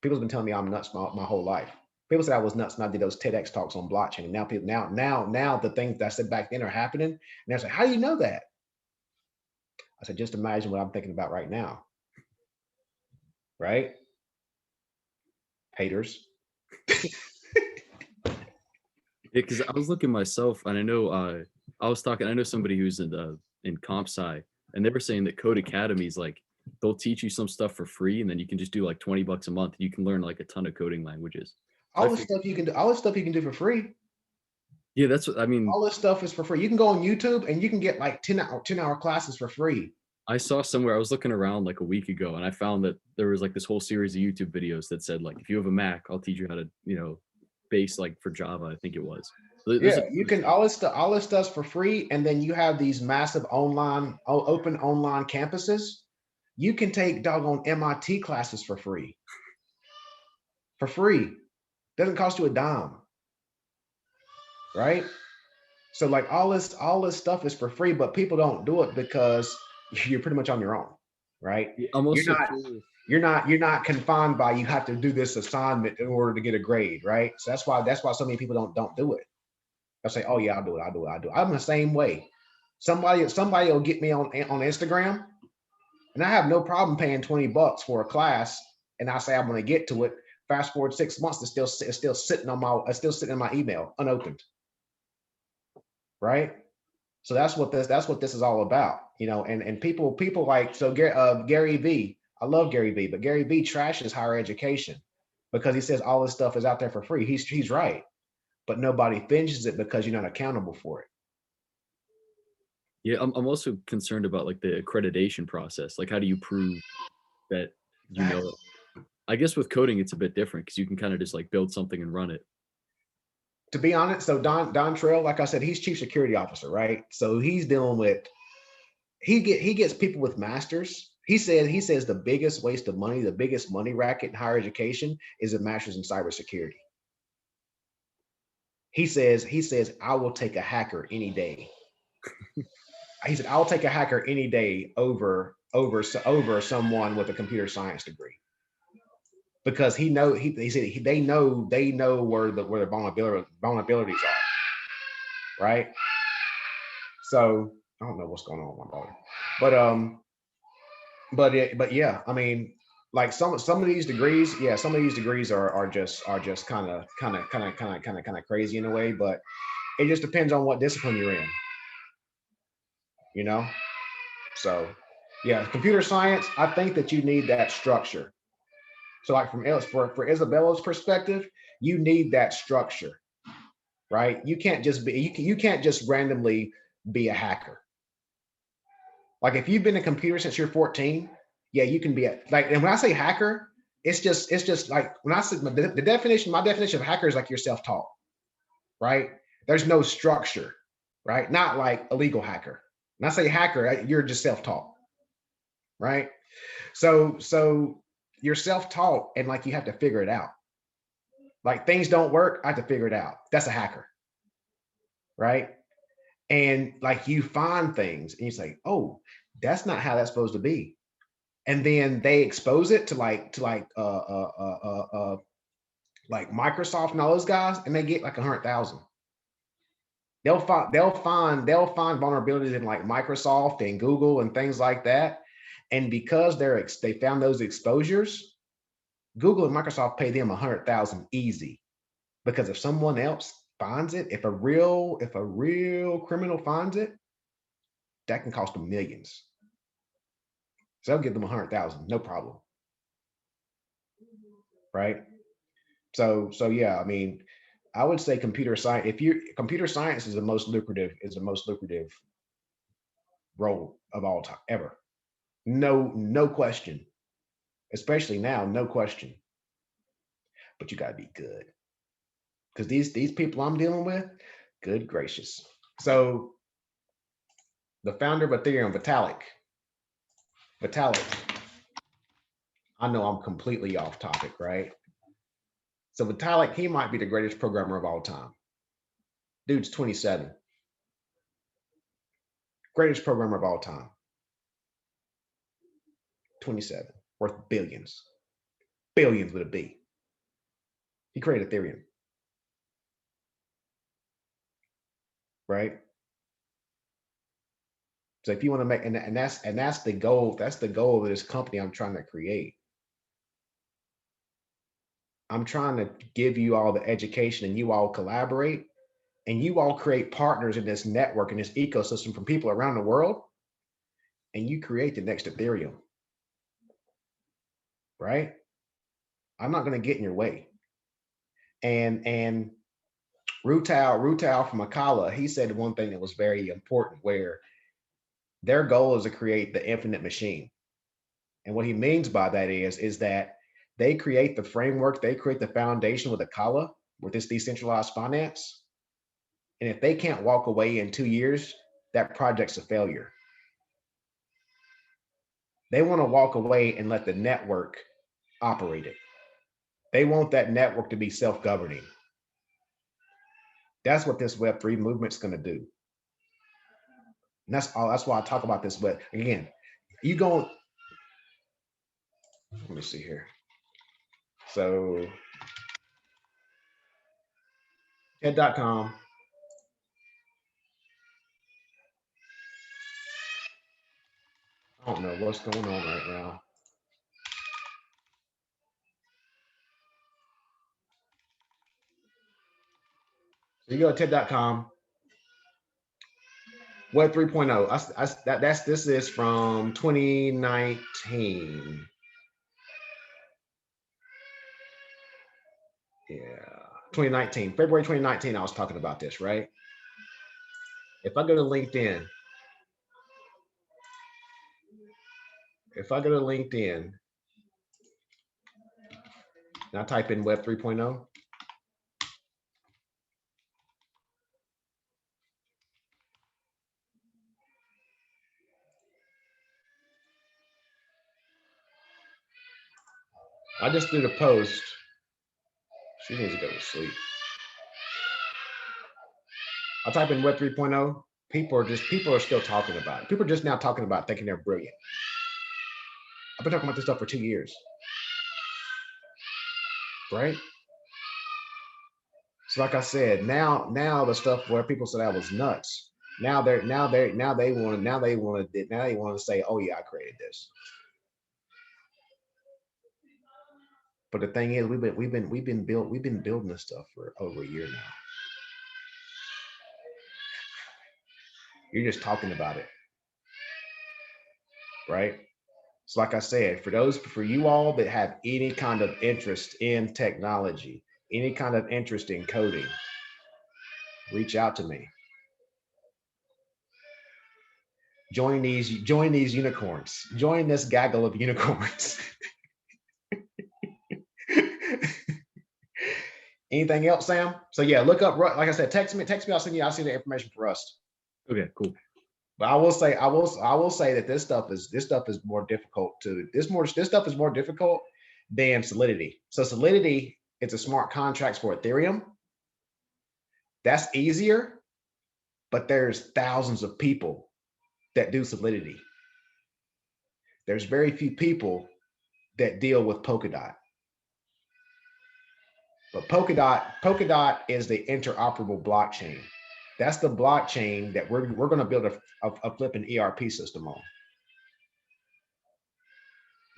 People's been telling me I'm nuts my whole life. People said I was nuts when I did those TEDx talks on blockchain. And now the things that I said back then are happening. And they're like, how do you know that? I said, just imagine what I'm thinking about right now. Right? Haters. Yeah, because I was looking myself, and I know I know somebody who's in comp sci, and they were saying that Code Academy is like they'll teach you some stuff for free, and then you can just do like $20 a month. You can learn like a ton of coding languages. All this stuff you can do for free. Yeah, that's what I mean. All this stuff is for free. You can go on YouTube and you can get like 10-hour classes for free. I saw somewhere, I was looking around like a week ago, and I found that there was like this whole series of YouTube videos that said like, if you have a Mac, I'll teach you how to, base like for Java, I think it was. You can all this stuff's for free, and then you have these massive open online campuses. You can take doggone MIT classes for free. For free. Doesn't cost you a dime. Right? So like all this stuff is for free, but people don't do it because you're pretty much on your own, right? You're not confined by you have to do this assignment in order to get a grade, right? So that's why so many people don't do it. They'll say, oh yeah, I'll do it. I'm the same way. Somebody will get me on Instagram, and I have no problem paying $20 for a class, and I say I'm going to get to it. Fast forward 6 months, it's still sitting in my email unopened, right? So that's what this is all about, And people like Gary Vee. I love Gary Vee, but Gary Vee trashes higher education because he says all this stuff is out there for free. He's right, but nobody finishes it because you're not accountable for it. Yeah, I'm also concerned about like the accreditation process. Like, how do you prove that you know it? I guess with coding, it's a bit different because you can kind of just like build something and run it. To be honest, so Don Trail, like I said, he's chief security officer, right? So he's dealing with, he gets people with masters. He says the biggest waste of money, the biggest money racket in higher education is a master's in cybersecurity. He says, I will take a hacker any day. He said, I'll take a hacker any day over someone with a computer science degree. Because he said they know where the vulnerabilities are, right? So I don't know what's going on with my daughter, but yeah, I mean, like some of these degrees, are just kind of crazy in a way, but it just depends on what discipline you're in, So yeah, computer science, I think that you need that structure. So like for Isabella's perspective, you need that structure. right? You can't just be, you can't just randomly be a hacker. Like if you've been in computers since you're 14, yeah, you can be like, and when I say hacker, it's just like when I say the definition, my definition of hacker is like you're self-taught, right? There's no structure, right? Not like a legal hacker. When I say hacker, you're just self-taught, right? So you're self-taught and like you have to figure it out. Like things don't work, I have to figure it out. That's a hacker, right? And like you find things and you say, oh, that's not how that's supposed to be. And then they expose it to like Microsoft and all those guys, and they get like 100,000. They'll find vulnerabilities in like Microsoft and Google and things like that. And because they found those exposures, Google and Microsoft pay them 100,000 easy. Because if someone else finds it, if a real criminal finds it, that can cost them millions. So they'll give them 100,000, no problem. Right? So yeah, I mean, I would say computer science, computer science is the most lucrative role of all time ever. No question. Especially now, no question. But you gotta be good. Because these people I'm dealing with, good gracious. So the founder of Ethereum, Vitalik. I know I'm completely off topic, right? So Vitalik, he might be the greatest programmer of all time. Dude's 27. Greatest programmer of all time. 27, worth billions. Billions with a B. He created Ethereum. Right? So if you want to make, and that's the goal of this company I'm trying to create. I'm trying to give you all the education and you all collaborate and you all create partners in this network and this ecosystem from people around the world, and you create the next Ethereum. Right? I'm not going to get in your way. And Rutao from Akala, he said one thing that was very important, where their goal is to create the infinite machine. And what he means by that is that they create the framework, they create the foundation with Akala, with this decentralized finance. And if they can't walk away in 2 years, that project's a failure. They want to walk away and let the network operate it. They want that network to be self-governing. That's what this Web3 movement's going to do. And that's why I talk about this. But again, let me see here. So TED.com. I don't know what's going on right now. So you go to TED.com. Web 3.0. This is from 2019. Yeah, 2019, February 2019. I was talking about this, right? If I go to LinkedIn, and I type in Web 3.0. I just did a post. She needs to go to sleep. I type in Web 3.0. People are still talking about it. People are just now talking about it, thinking they're brilliant. I've been talking about this stuff for 2 years. Right? So like I said, now the stuff where people said I was nuts. Now they want to say, oh yeah, I created this. But the thing is, we've been building this stuff for over a year now. You're just talking about it, right? So like I said, for you all that have any kind of interest in technology, any kind of interest in coding, reach out to me. Join these unicorns. Join this gaggle of unicorns. Anything else, Sam? So yeah, look up, like I said, text me, I'll send you the information for Rust. Okay, cool. But I will say that this stuff is more difficult this stuff is more difficult than Solidity. So Solidity, it's a smart contracts for Ethereum. That's easier, but there's thousands of people that do Solidity. There's very few people that deal with Polkadot. But Polkadot is the interoperable blockchain. That's the blockchain that we're going to build a flipping ERP system on.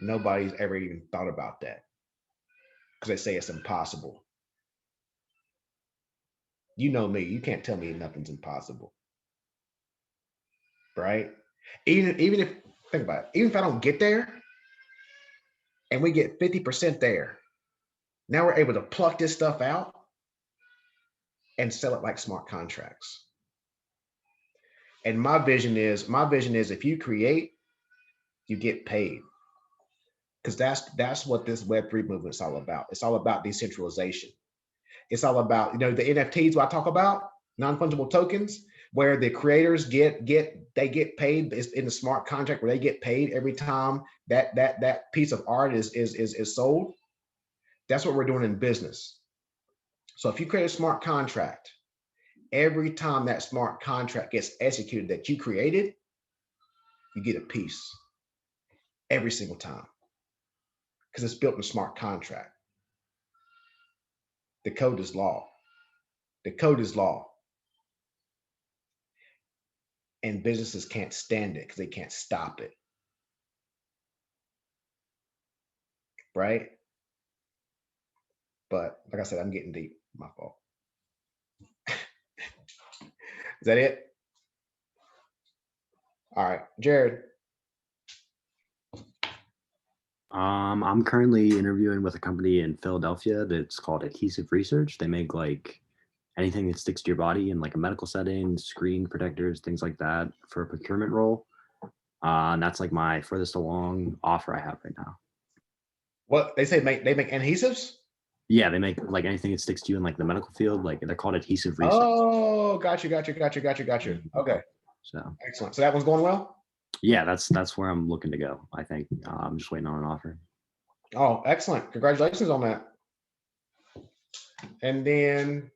Nobody's ever even thought about that because they say it's impossible. You know me, you can't tell me nothing's impossible, right? Even if, think about it, even if I don't get there and we get 50% there, now we're able to pluck this stuff out and sell it like smart contracts. And my vision is if you create, you get paid. Because that's what this Web3 movement is all about. It's all about decentralization. It's all about, the NFTs I talk about, non-fungible tokens, where the creators get paid in the smart contract where they get paid every time that piece of art is sold. That's what we're doing in business. So if you create a smart contract, every time that smart contract gets executed that you created, you get a piece every single time because it's built in a smart contract. The code is law. The code is law. And businesses can't stand it because they can't stop it. Right? But like I said, I'm getting deep. My fault. Is that it? All right, Jared. I'm currently interviewing with a company in Philadelphia that's called Adhesive Research. They make like anything that sticks to your body in like a medical setting, screen protectors, things like that for a procurement role. And that's like my furthest along offer I have right now. What they say they make adhesives? Yeah, they make like anything that sticks to you in like the medical field. Like they're called Adhesive Research. Oh, got you. Okay, So excellent. So that one's going well? yeah, that's where I'm looking to go. I think I'm just waiting on an offer. Oh, excellent. Congratulations on that. And then,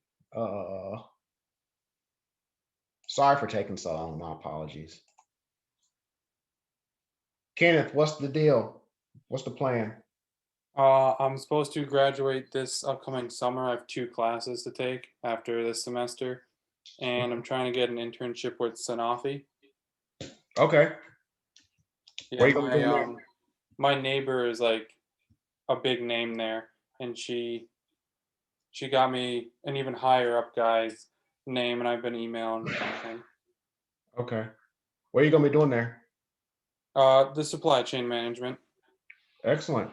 sorry for taking so long. My apologies. Kenneth, what's the deal? What's the plan? I'm supposed to graduate this upcoming summer. I have 2 classes to take after this semester, and I'm trying to get an internship with Sanofi. Okay. Yeah, Where you gonna go next? my neighbor is like a big name there, and she got me an even higher up guy's name, and I've been emailing him. Okay. What are you gonna be doing there? The supply chain management. Excellent.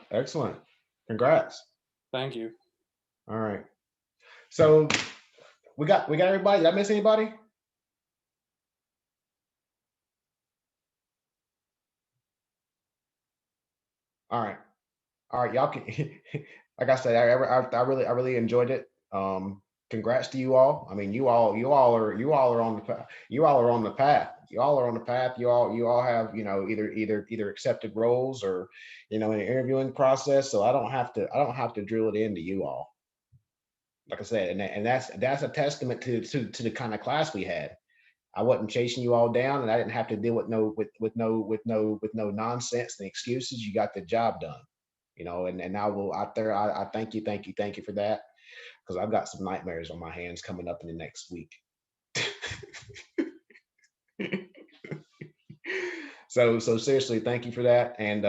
Congrats. Thank you. All right. So we got everybody. Did I miss anybody? All right. Y'all can, like I said, I really enjoyed it. Congrats to you all. I mean, you all are on the path. You all are on the path. You all have, either accepted roles or, in an interviewing process. So I don't have to drill it into you all. Like I said, and that's a testament to the kind of class we had. I wasn't chasing you all down, and I didn't have to deal with no nonsense and excuses. You got the job done, and I will out there. I thank you for that, because I've got some nightmares on my hands coming up in the next week. So seriously, thank you for that, and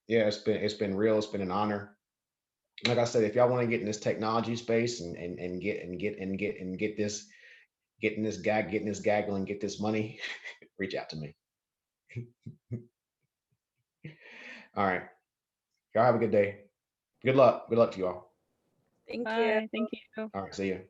yeah, it's been real. It's been an honor. Like I said, if y'all want to get in this technology space and get this gaggle and get this money, reach out to me. All right. Y'all have a good day. Good luck to you all. Thank you. Bye. Thank you. All right. See you.